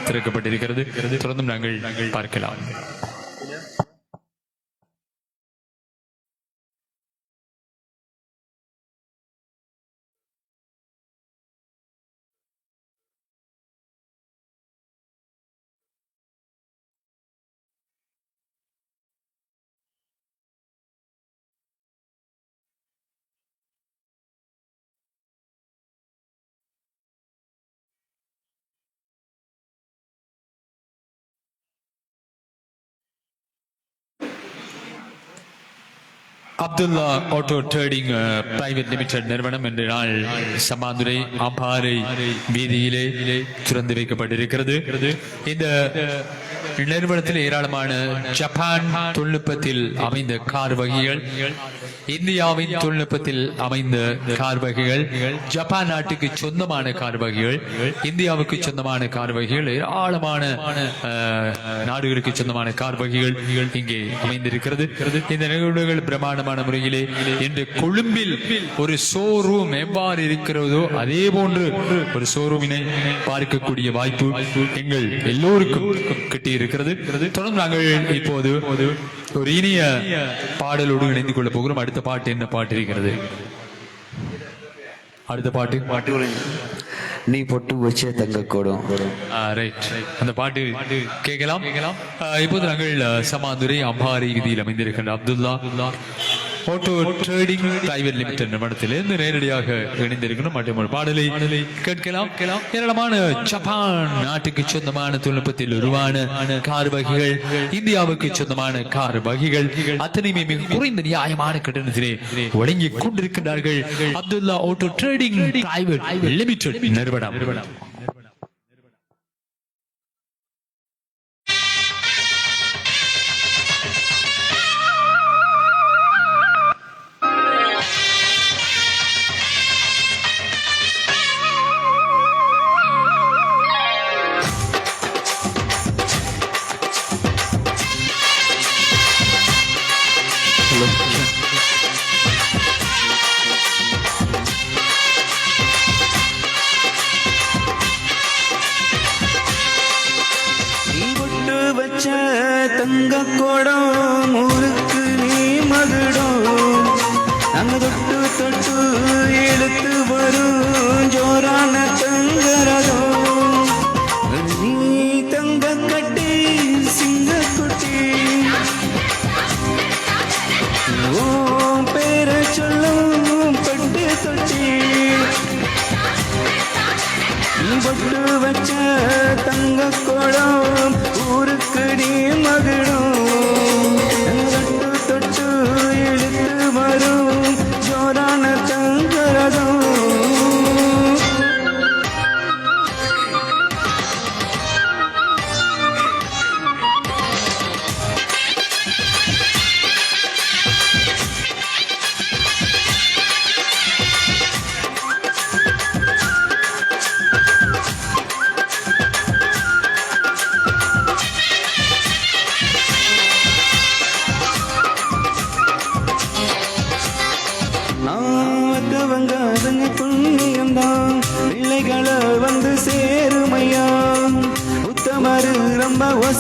திறக்கப்பட்டிருக்கிறது. தொடர்ந்தும் நாங்கள் பார்க்கலாம். Abdullah auto trading private limited நிறுவனம் என்ற நாள் சம்மாந்துறை அம்பாறை வீதியிலே திறந்து வைக்கப்பட்டிருக்கிறது. இந்த நிறுவனத்தில் ஏராளமான ஜப்பான் தொழில்நுட்பத்தில் அமைந்த கார் வகைகள், இந்தியாவின் தொழில்நுட்பத்தில் அமைந்த கார் வகைகள், ஜப்பான் நாட்டுக்கு சொந்தமான கார் வகைகள், இந்தியாவுக்கு சொந்தமான கார் வகைகள், ஏராளமான நாடுகளுக்கு சொந்தமான கார் வகைகள் இங்கே அமைந்திருக்கிறது. இந்த நிகழ்வுகள் பிரமாண்டமான முறையிலே இன்று கொழும்பில் ஒரு ஷோரூம் எவ்வாறு இருக்கிறதோ அதே போன்று ஒரு ஷோரூமினை பார்க்கக்கூடிய வாய்ப்பு எங்கள் எல்லோருக்கும் கிட்டியிருக்கிறது. தொடர்ந்து நாங்கள் இப்போது ஒரு இனிய பாடலோடு இணைந்து கொள்ள போகிறோம். அடுத்த பாட்டு என்ன பாட்டு இருக்கிறது? அடுத்த பாட்டு நீ பொட்டு வச்ச தங்க கூடும். அந்த பாட்டு கேட்கலாம். இப்போது நாங்கள் சமாந்துரை அம்பாறை வீதியில் அமைந்திருக்கின்ற Abdullah auto trading private limited நிறுவனத்திலிருந்து நேரடியாக இணைந்திருக்கணும் மற்றும் பாடலை கேட்கலாம். ஏராளமான ஜப்பான் நாட்டுக்கு சொந்தமான தொழில்நுட்பத்தில் உருவான கார் வகைகள், இந்தியாவுக்கு சொந்தமான கார் வகைகள் அத்தனையுமே மிக குறைந்த நியாயமான கட்டணத்திலே வழங்கிக் கொண்டிருக்கிறார்கள் Abdullah auto trading private limited நிறுவனம். தங்க கோடம் ஊருக்கு நீ மகுடம், அங்க தொட்டு தொட்டு எடுத்து வரும் ஜோரான தங்கரதம். நீ தங்க கட்டி சிங்க குட்டி ஓம் பேர சொல்லும் பட்டு தொட்டி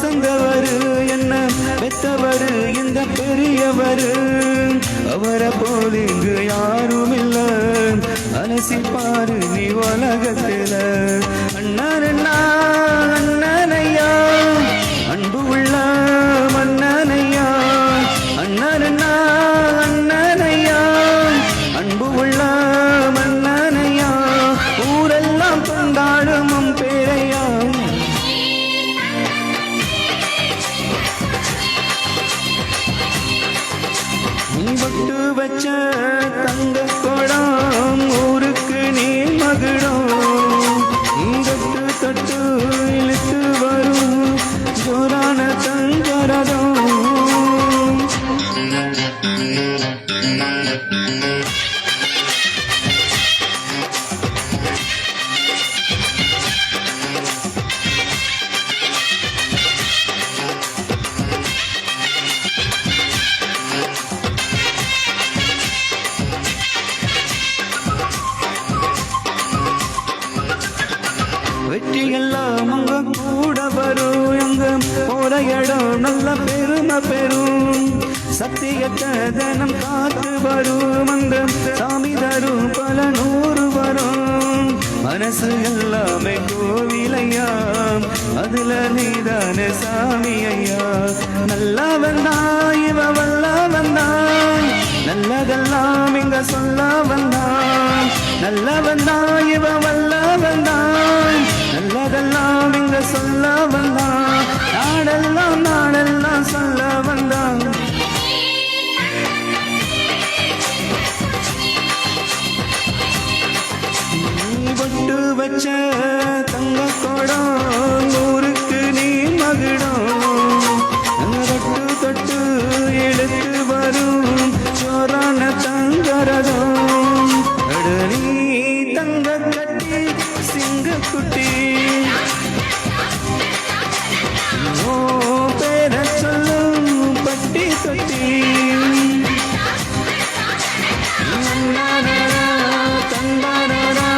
வசந்தவரு என்ன பெத்தவரு இந்த பெரியவரு அவரை போல இங்கு யாரும் இல்ல அலசி பாரு நீ உலகத்தில அண்ணா அண்ணனையா அன்பு உள்ள மன்னனையா அண்ணா அண்ணனையா அன்பு உள்ள மன்னனையா ஊரெல்லாம் கொண்டாடும் பேரையா நீ பட்டு வச்ச தங்க குடம் ஊருக்கு நீ மகுடம் நீ தொட்டு தொட்டு இழுத்து வரும் ஜோரான தங்கரதம் வெற்றி எல்லாம் அங்க கூட வரும் எங்க போற இடம் நல்ல பெருமை பெறும் சத்தியத்தை தினம் காத்து வரும் அந்த சாமி தரும் பல நூறு வரும் மனசு எல்லாமே கோவிலையா அதுல நீதான சாமி ஐயா நல்லா வந்தா இவ வல்ல வந்தா நல்லதெல்லாம் இங்க சொல்ல வந்தான் நல்ல வந்தா இவ வல்ல வந்தான் நல்லதெல்லாம் இங்க சொல்ல வந்தான் நாடெல்லாம் சொல்ல வந்தான் நீ பொட்டு வச்ச தங்க குடம் ஊருக்கு நீ மகுடம் தொட்டு தொட்டு எடுத்து வரும் சோரான தங்கரதம் நீ தங்க கட்டி சிங்க குட்டி ஓ பேர சொல்லும் பட்டி தொட்டி தந்தாரா தந்தார தானரா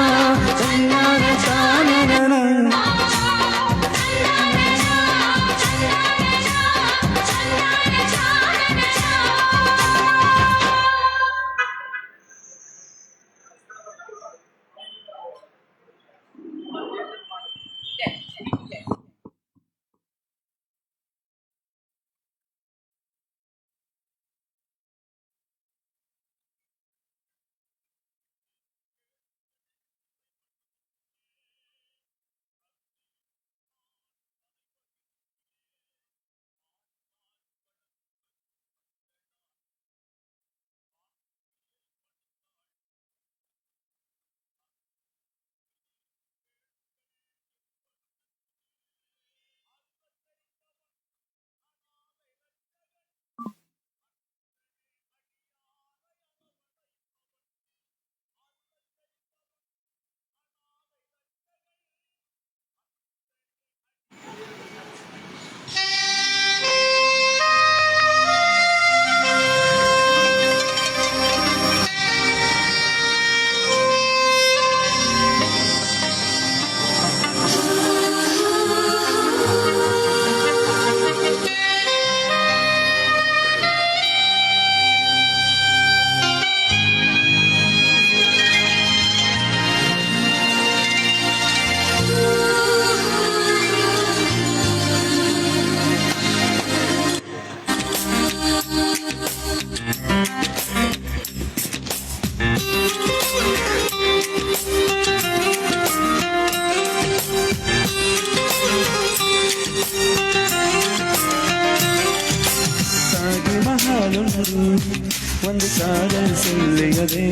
வந்து காதல் சொல்லியதே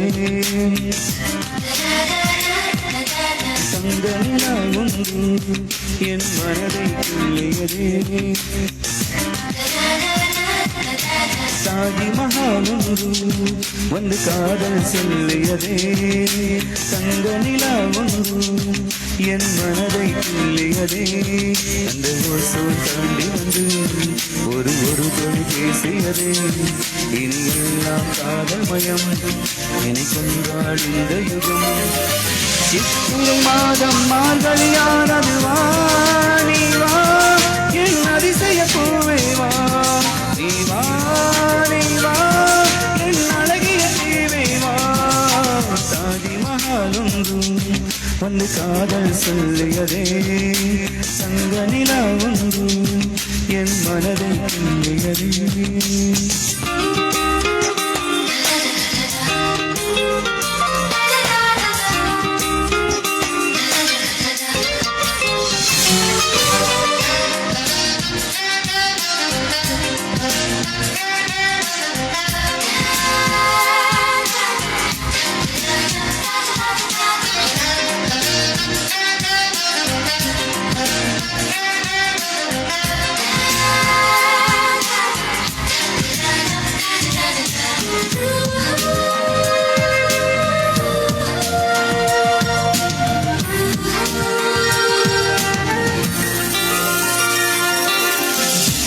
தங்க நிலா ஒன்று என் மனதை துள்ளியதே தாஜி மஹால் ஒன்று வந்து காதல் சொல்லியதே தங்க நிலா ஒன்று என் மனதை துள்ளியதே அந்த ஓசோன் தாண்டி வந்து ஒரு தொலைபேசி சொல்லியதே இனி எல்லாம் காதல் மயம் இனி கொண்டாள் இந்த யுகம் சித்திரை மாதம் மார்கழியானது வா நீ வா என் அதிசய பூவே வா நீ வா நீ வா என் அழகிய தீவே வா தாஜ்மஹால் ஒன்றும் வந்து காதல் சொல்லியதே தங்க நிலா ஒன்றும் என் மனதை கிள்ளியதே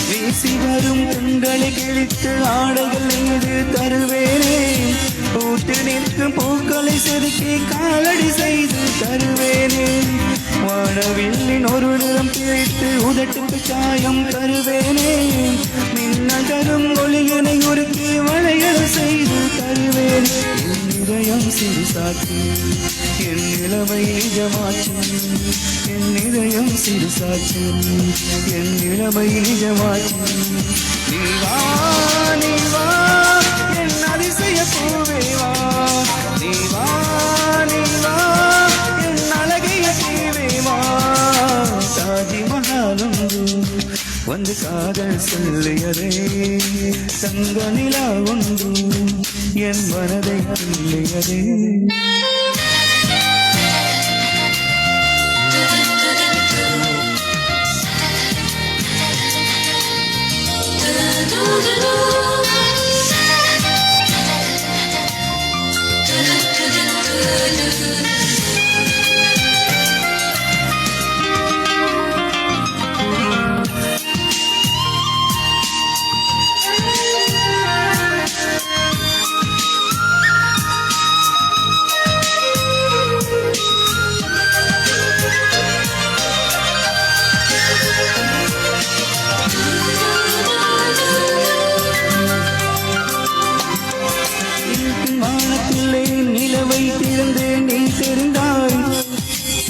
வீசி வரும் கண்களை கிழித்து ஆடைகள் மீது தருவேனே பூத்து நிற்கும் பூக்களை செதுக்கி காலடி செய்து தருவேனே வானவில்லின் ஒரு நிறம் பிரித்து உதட்டுக்கு சாயம் தருவேனே மின்னல் தரும் ஒளியினை உருக்கி வளையல் செய்து தருவேனே என் இதயம் சிறுசாக்கி என் நிலைமை நிஜமாச்சு என் இதயம் சிறுசாச்சு என் நிலைமை நிஜமாச்சு நீ வா நீ வா என் அதிசய பூவே வா நீ வா நீ வா என் அழகிய தீவே வா தாஜ்மஹால் ஒன்று வந்து காதல் சொல்லியதே தங்க நிலா ஒன்று என் மனதை கிள்ளியதே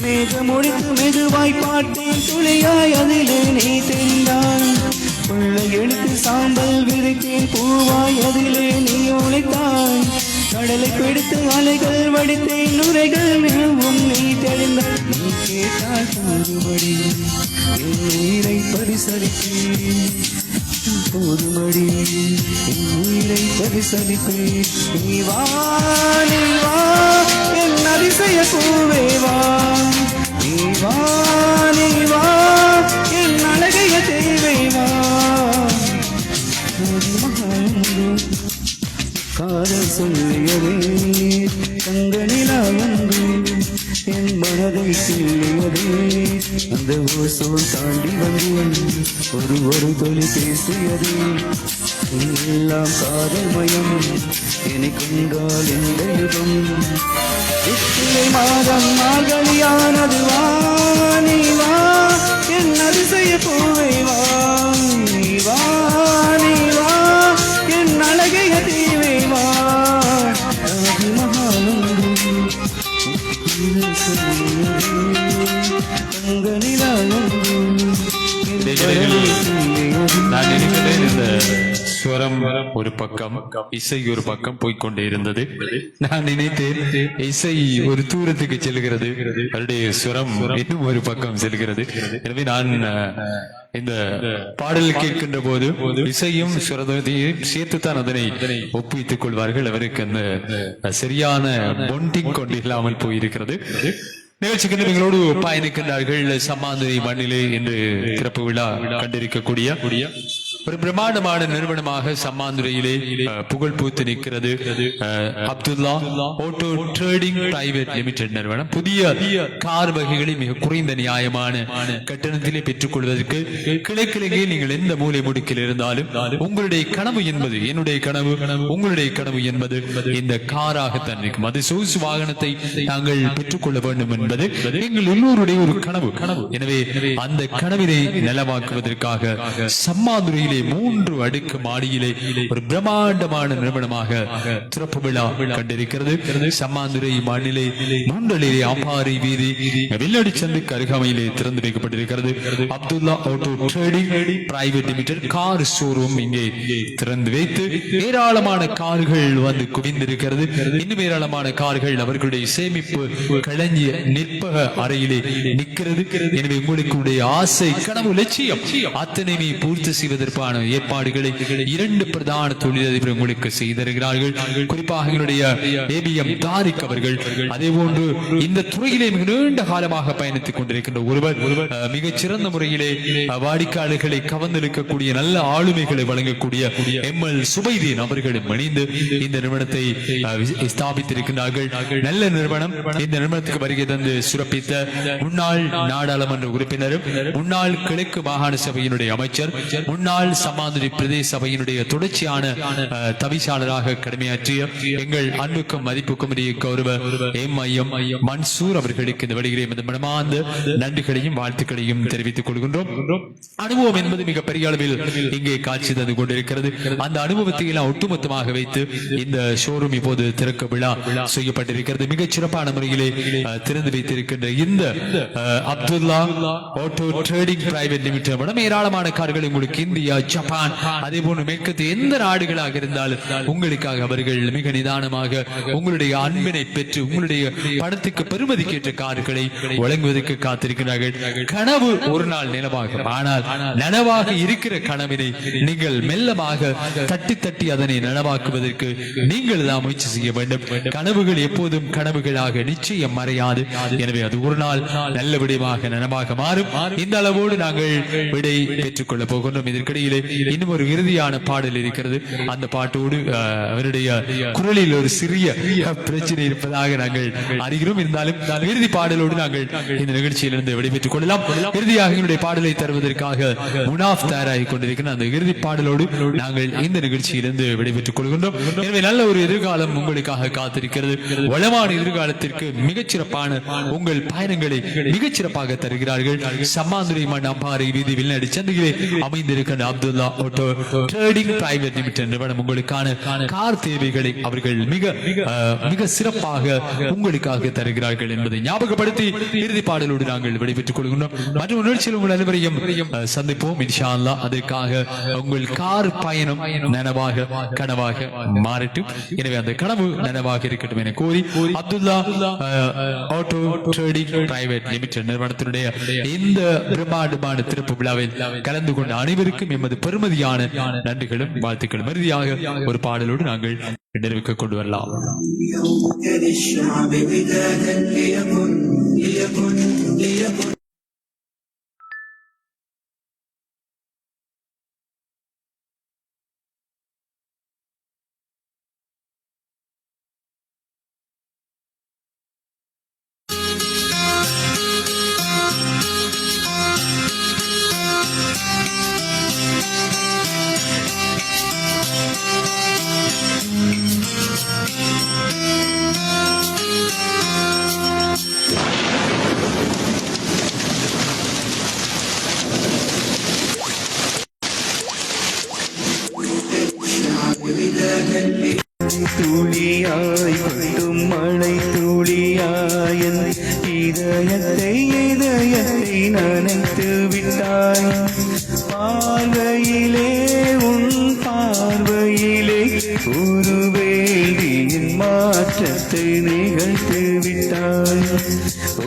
மேகமொழித்து மெதுவாய் பார்த்தேன் துளியாய் அதிலே நீ தெரிந்தாய் உள்ள எடுத்து சாம்பல் விதைத்தேன் பூவாய் அதிலே நீ ஒளித்தாய் கடலை பிடித்து அலைகள் வடித்தேன் நுரைகள் நிலவும் நீ தெளிந்தாய் நீ கேட்டால் போதுமடி என் உயிரை பரிசளித்தேன் போதுமடி என் உயிரை பரிசளித்தேன் நீ வா என் அதிசய பூவே வா நீ வா என் அழகைய தேவை வா காதல் சொல்லியதே தங்க நிலா ஒன்று என் மனதை கிள்ளியதே அந்த ஓசோன் தாண்டி வந்து ஒரு தொலை பேசியதே எல்லாம் காதல் மயம் எனக்கு கொண்டால் இந்த யுகம் சித்திரை மாதம் மார்கழியானது வா நீ வா என் அதிசய பூவை வா நீ வா என் அழகைய தீவை வா தாஜ்மஹால் தங்க நிலா நான் நினைக்கிறேன் இந்த ஸ்வரம் ஒரு பக்கம் இசை ஒரு பக்கம் போய்கொண்டே இருந்தது. நான் நினைத்தேன் இசை ஒரு தூரத்துக்கு செல்கிறது, அவருடைய ஸ்வரம் இன்னும் ஒரு பக்கம் செல்கிறது. எனவே நான் இந்த பாடல் கேட்கின்ற போது இசையும் சுரத்தையும் சேர்த்துத்தான் அதனை ஒப்புவித்துக் கொள்வார்கள். அவருக்கு அந்த சரியான பொண்டிங் கொண்டு இல்லாமல் போயிருக்கிறது. நிகழ்ச்சிக்கு எங்களோடு பயணிக்கின்றார்கள் சம்மாந்துறை மண்ணிலே என்று சிறப்பு விழா கண்டிருக்கக்கூடிய ஒரு பிரம்மாண்டமான நிறுவனமாக சம்மாந்துறையிலே புகழ் பூத்து நிற்கிறது Abdullah auto trading private limited நிறுவனம். புதிய கார் வகைகளை மிக குறைந்த நியாயமான கட்டணத்திலே பெற்றுக் கொள்வதற்கு கிழக்கிழங்கையில் நீங்கள் எந்த மூலை முடுக்கில் இருந்தாலும் உங்களுடைய கனவு என்பது என்னுடைய கனவு, உங்களுடைய கனவு என்பது இந்த காராகத்தான் இருக்கும். அது சொகுசு வாகனத்தை நாங்கள் பெற்றுக்கொள்ள வேண்டும் என்பது எங்கள் எல்லோருடைய ஒரு கனவு. எனவே அந்த கனவினை நலமாக்குவதற்காக சம்மாந்துறையிலே 3 அடுக்கு மாடியிலே ஒரு பிரம்மாண்டமான நிறுவனமாக திறப்பு விழா கண்டிருக்கிறது. சம்மாந்துறை மண்ணிலே முண்டலிலே அம்பாறை வீதி வெள்ளடி சந்தைக்கு அருகாமையிலே திறந்து வைக்கப்பட்டிருக்கிறது. Abdullah auto trading private limited car showroom இங்கே திறந்து வைத்து ஏராளமான கார்கள் வந்து குவிந்திருக்கிறது. இன்னும் ஏராளமான கார்கள் அவர்களுடைய சேமிப்பு களஞ்சிய நிற்பக அறையிலே நிற்கிறது. எனவே உங்களுக்கு ஆசை, கனவு, லட்சியம் அத்தனையுமே பூர்த்தி செய்வதற்கான ஏற்பாடுகளை 2 பிரதான தொழிலதிபர் உங்களுக்கு செய்திருக்கிறார்கள். குறிப்பாக எங்களுடைய ஏபிஎம் தாரிக் அவர்கள், அதே போன்று இந்த துறையிலே மிக நீண்ட காலமாக பயணித்துக் கொண்டிருக்கின்ற ஒருவர், மிகச் சிறந்த முறையிலே வாடிக்கையாளர்களை கவர்ந்தெழுக்கக்கூடிய நல்ல ஆளுமைகளை வழங்கக்கூடிய எம்எல் சுபைதீன் அவர்களும் இணைந்து இந்த நிறுவனத்தை ஸ்தாபித்திருக்கிறார்கள். நல்ல நிறுவனம். இந்த நிறுவனத்துக்கு வருகை தந்து சிறப்பித்த முன்னாள் நாடாளுமன்ற உறுப்பினரும் முன்னாள் கிழக்கு மாகாண சபையினுடைய அமைச்சர், முன்னாள் சம்மாந்துறை பிரதேச சபையினுடைய தொடர்ச்சியான தவிசாளராக கடமையாற்றிய எங்கள் அன்புக்கும் மதிப்புக்கும் உரிய கௌரவ எம்.ஐ.எம். மன்சூர் அவர்களுக்கு இந்த வழிகிறே மனமார்ந்த நன்றிகளையும் வாழ்த்துக்களையும் தெரிவித்துக் கொள்கின்றோம். அனுபவம் என்பது மிக பெரிய அளவில் இங்கே காட்சி தந்து கொண்டிருக்கிறது. அந்த அனுபவத்தை எல்லாம் ஒட்டுமொத்தமாக வைத்து இந்த ஷோரூம் இப்போது திறக்க விழா செய்யப்பட்டிருக்கிறது. மிகச் சிறப்பான முறையிலே திறந்து வைத்திருக்கின்ற இந்த Abdullah auto trading private limited ஏராளமான கார்கள் உங்களுக்கு இந்தியா, ஜப்பான், அதே போன்று மேற்கத்திய எந்த நாடுகளாக இருந்தாலும் உங்களுக்காக அவர்கள் மிக நிதானமாக உங்களுடைய அன்பினை பெற்று உங்களுடைய படத்துக்கு பெருமதிக்கேற்ற கார்களை வழங்குவதற்கு காத்திருக்கிறார்கள். கனவு ஒரு நாள் நிலவாகும். ஆனால் நனவாக இருக்கிற கனவினை நீங்கள் மெல்லமாக தட்டி தட்டி அதனை நனவாக்குவதற்கு நீங்கள் தான் முயற்சி செய்ய வேண்டும். கனவுகள் எப்போதும் கனவுகளாக நிச்சயம் மறையாது. எனவே அது ஒரு நாள் நல்ல விடயமாக நனவாக மாறும். இந்த அளவோடு நாங்கள் விடை பெற்றுக் கொள்ள போகின்றோம். இதற்கிடையிலே இன்னும் ஒரு இறுதியான பாடல் இருக்கிறது. அந்த பாட்டோடு அவருடைய குரலில் ஒரு சிறிய பிரச்சனை இருப்பதாக நாங்கள் அறிகிறோம். இருந்தாலும் இறுதி பாடலோடு நாங்கள் இந்த நிகழ்ச்சியிலிருந்து விடைபெற்றுக் கொள்ளலாம். இறுதியாக எங்களுடைய பாடலை தருவதற்காக முனாஃப் தயாராகி கொண்டிருக்கிற அந்த இறுதி பாடலோடு நாங்கள் இந்த நிகழ்ச்சியிலிருந்து விடைபெற்றுக் கொள்கின்றோம். எனவே நல்ல ஒரு எதிர்காலம் உங்களுக்காக காத்திருக்கிறது. வளமான எதிர்காலத்திற்கு மிகச்சிறப்பான உங்கள் பயணங்களை மிகச்சிறப்பாக தருகிறார்கள். சம்மாந்துறை மண் அம்பாறை வீதி வில்நடி சந்தையிலே அமைந்திருக்கின்ற Abdullah auto trading private limited நிறுவனம் உங்களுக்கான கார் தேவைகளை அவர்கள் மிக சிறப்பாக உங்களுக்காக தருகிறார்கள் என்பதை ஞாபகப்படுத்தி இறுதி பாடலோடு நாங்கள் விடைபெற்றுக் கொள்கின்றோம். மற்றும் நிகழ்ச்சியில் உங்கள் அனைவரையும் சந்திப்போம் இன்ஷா அல்லாஹ். அதற்காக உங்கள் கார் பயணம் நனவாக கனவாக மாறட்டும். எனவே அந்த கனவு நனவாக இருக்கட்டும் என கூறி Abdullah auto trading private limited நிறுவனத்தினுடைய இந்த பிரம்மாண்டமான திறப்பு விழாவில் கலந்து கொண்ட அனைவருக்கும் எமது பெருமதியான நன்றிகளும் வாழ்த்துக்களும். இறுதியாக ஒரு பாடலோடு நாங்கள் நிறைவுக்கு கொண்டு வரலாம். துளியாய் கொட்டும் மழை துளியாய் இதயத்தை நனைத்து விட்டாய். பார்வையிலே உன் பார்வையிலே ஒரு வேள்வியின் மாற்றத்தை நிகழ்த்து விட்டாய்.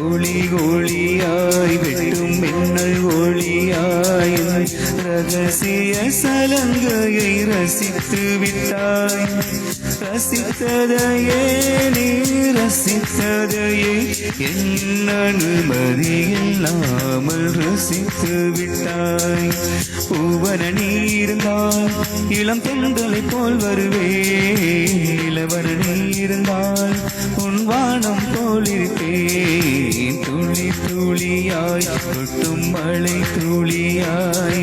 ஒளி ஒளியாய் வெட்டும் மின்னல் ஒளியாய் ரகசிய சலங்கையை ரசித்து விட்டாய். ரசித்ததையே நீ ரசித்ததையே என் அனுமதி இல்லாமல் ரசித்து விட்டாய். பூவன நீ இருந்தால் இளம் பெண்களை போல் வருவேன், இளவன நீ இருந்தால் உன் வானம் போல் இருப்பேன். துளி துளியாய் கொட்டும் மழை துளியாய்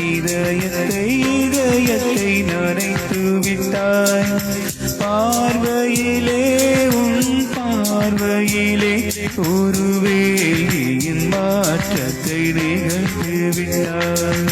இதயத்தை இதயத்தை நனைத்து விட்டாய். பார்வையிலே உன் பார்வையிலே ஒரு வேலியின் மாற்றத்தை நிகழ்த்து விட்டாய்.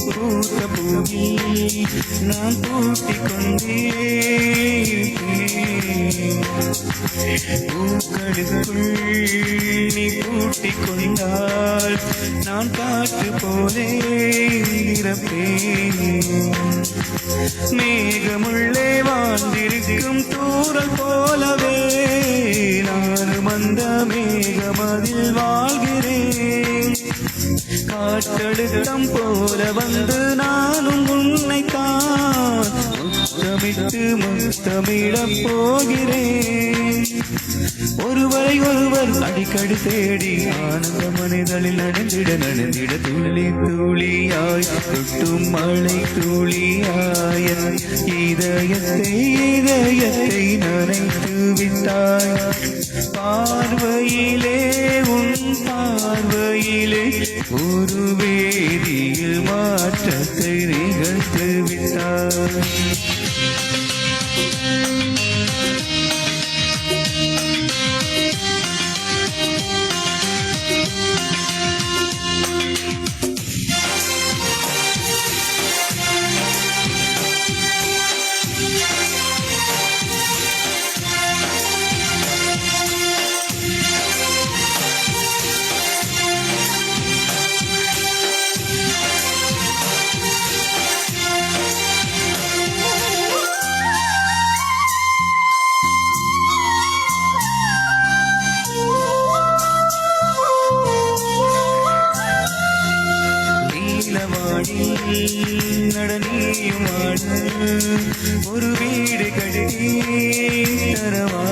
பூத்த பூவில் நான் பூட்டிக் கொண்டேன். பூக்களுக்குள் நீ பூட்டிக் கொண்டால் நான் காற்று போலே இருப்பேன். மேகமுள்ளே வாழ்ந்திருக்கும் தூறல் போலவே நானும் அந்த மேகமதில் வாழ்கிறேன். காற்றழுத்தம் போல வந்து நானும் உன்னைத்தான் முத்தமிட்டு முத்தமிடப் போகிறேன். ஒருவரை ஒருவர் அடிக்கடி தேடி ஆனந்த மனிதனில் நனைந்திட நனைந்திட துளி துளியாய் தொட்டும் மழை துளியாய் இதயத்தை இதயத்தை நனைத்து விட்டாய். பார்வையிலே உன் பார்வையிலே ஒரு வேதியில் மாற்றத்தை நிகழ்த்து விட்டாய். நடனியும் ஒரு வீடு கட்டி தரவா.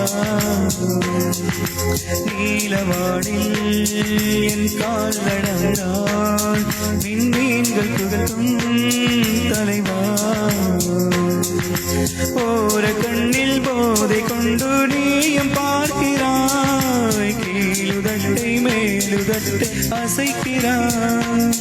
நீலவானில் என் கால் நடந்தால் விண்மீன்கள் புகழும் தலைவா. ஓர கண்ணில் போதை கொண்டு நீயும் பார்க்கிறாய். கீழுதட்டை மேலுதட்டை அசைக்கிறாய்.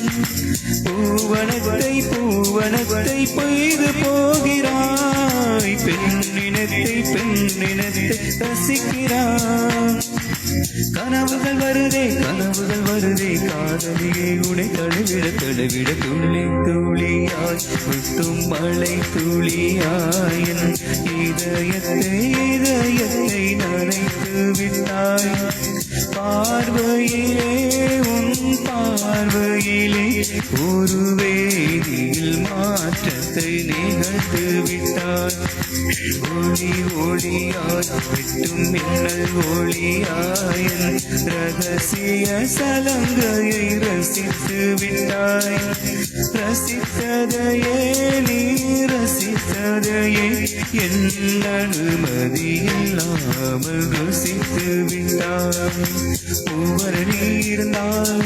பூவனத்தை பூவனத்தை பெய்து போகிறாய். பெண்ணினத்தை பெண்ணினத்தை ரசிக்கிறாய். கனவுகள் வருதே கனவுகள் வருதே காதலியை உடை தழுவிட தழுவிட துளி துளியாய் விட்டும் மழை துளியாய் இதயத்தை இதயத்தை நனைத்து விட்டாய். பார்வையிலே உன் பார்வையிலே ஒரு வேதியில் மாற்றத்தை நிகழ்த்து விட்டாய். ஒளி ஒளியாய் வெட்டும் மின்னல் ஒளியாய் ரகசிய சலங்கையை ரசித்து விட்டாய். ரசித்ததையே நீ ரசித்ததையே என் அனுமதி இல்லாமல் ருசித்து விட்டாய். ஒவ்வொரு நீ இருந்தால்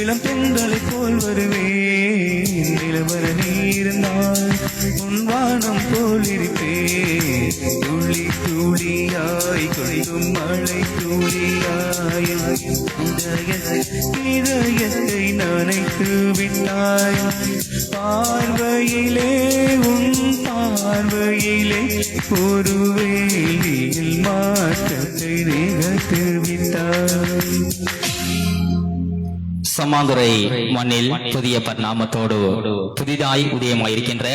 இளம் பெண்களை போல் வருவேன். இளவர நீ இருந்தால் உன் வானம் போல் இருப்பேன். துளி துளியாய் கொள்ளும் மழை துளியாய் இதயத்தை நனைத்து விட்டாய். பார்வையிலே உன் பார்வையிலே ஒரு வேலியில் மாற்றத்தை நிகழ்த்துவித்தாய். சமாந்துரை மண்ணில் புதிய பரிணாமத்தோடு புதிதாய் உதயமாயிருக்கின்ற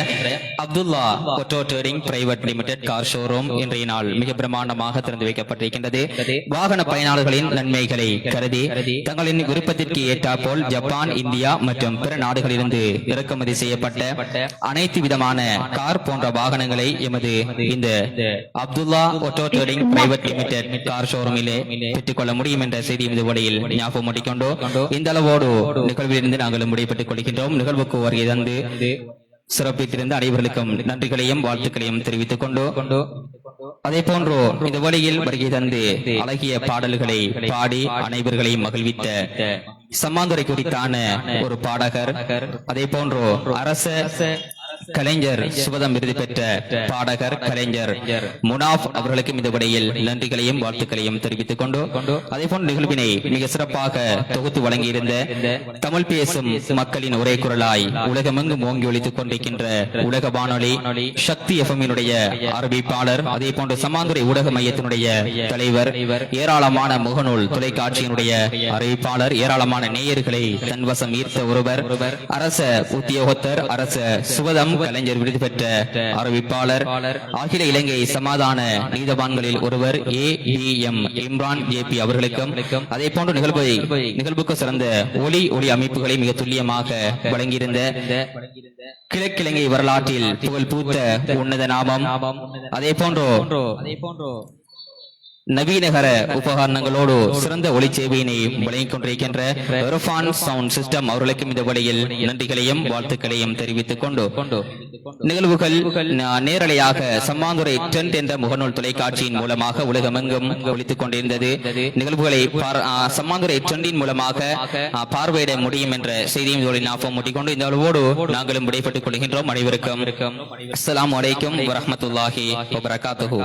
Abdullah auto trading private limited car showroom இன்றைய நாள் மிக பிரமாண்டமாக திறந்து வைக்கப்பட்டிருக்கின்றது. வாகன பயனாளர்களின் நன்மைகளை கருதி தங்களின் விருப்பத்திற்கு ஏற்றாற்போல் ஜப்பான், இந்தியா மற்றும் பிற நாடுகளிலிருந்து இறக்குமதி செய்யப்பட்ட அனைத்து விதமான கார் போன்ற வாகனங்களை எமது இந்த Abdullah auto trading private limited car ஷோரூமிலே பெற்றுக்கொள்ள முடியும் என்ற செய்தி இந்த வழியில் ஞாபகம் மூட்டிக்கொண்டு இந்த அளவோடு நிகழ்விலிருந்து நாங்கள் முடிவுபட்டுக் கொள்கின்றோம். நிகழ்வுக்கு வருகை தந்து சிறப்பித்திருந்த அனைவர்களுக்கும் நன்றிகளையும் வாழ்த்துக்களையும் தெரிவித்துக் கொண்டு அதே போன்று இந்த வழியில் வருகை தந்து அழகிய பாடல்களை பாடி அனைவர்களையும் மகிழ்வித்த சம்மாந்துரை குறித்தான ஒரு பாடகர், அதே போன்று அரச கலைஞர் சுபதம் விருது பெற்ற பாடகர் கலைஞர் முனாஃப் அவர்களுக்கும் இந்த விடையில் நன்றிகளையும் வாழ்த்துக்களையும் தெரிவித்துக் கொண்டு அதே போன்ற நிகழ்வினை மிக சிறப்பாக தொகுத்து வழங்கியிருந்த தமிழ் பேசும் மக்களின் ஒரே குரலாய் உலகமெங்கும் ஓங்கி ஒலித்துக் கொண்டிருக்கின்ற உலக வானொலி சக்தி எஃப்எம்மினுடைய அறிவிப்பாளர், அதே போன்று சமாந்துரை ஊடக மையத்தினுடைய தலைவர், ஏராளமான முகநூல் தொலைக்காட்சியினுடைய அறிவிப்பாளர், ஏராளமான நேயர்களை தன்வசம் ஈர்த்த ஒருவர், அரச உத்தியோகத்தர், அரச சுவதம் கலைஞர் விருது பெற்ற அறிவிப்பாளர், அகில இலங்கை சமாதான நீதவான்களில் ஒருவர் ABM இம்ரான் JP அவர்களுக்கும் அதே போன்ற நிகழ்வுக்கு சிறந்த ஒளி அமைப்புகளை மிக துல்லியமாக வழங்கியிருந்த கிழக்கிழங்கை வரலாற்றில் புகழ் பூத்த உன்னத நாமம், அதே போன்றோ நவீனகர உபகரணங்களோடு சிறந்த ஒளி சேவையினை வழங்கிக் கொண்டிருக்கின்ற எரோஃபான் சவுண்ட் சிஸ்டம் அவர்களுக்கும் இந்த வழியில் நன்றிகளையும் வாழ்த்துக்களையும் தெரிவித்துக் கொண்டு நிகழ்வுகள் நேரலையாக சம்மாந்துரை டென்ட் என்ற முகநூல் தொலைக்காட்சியின் மூலமாக உலகமெங்கும் ஒலித்துக் கொண்டிருந்தது. நிகழ்வுகளை சம்மாந்துரை டென்டின் மூலமாக பார்வையிட முடியும் என்ற செய்தியும் ஞாபகம் மூட்டிக்கொண்டு இந்த அளவோடு நாங்களும் விடைபெற்றுக் கொள்கின்றோம். அனைவருக்கும் அஸ்ஸலாமு அலைக்கும் வரஹ்மத்துல்லாஹி வபரகாத்துஹு.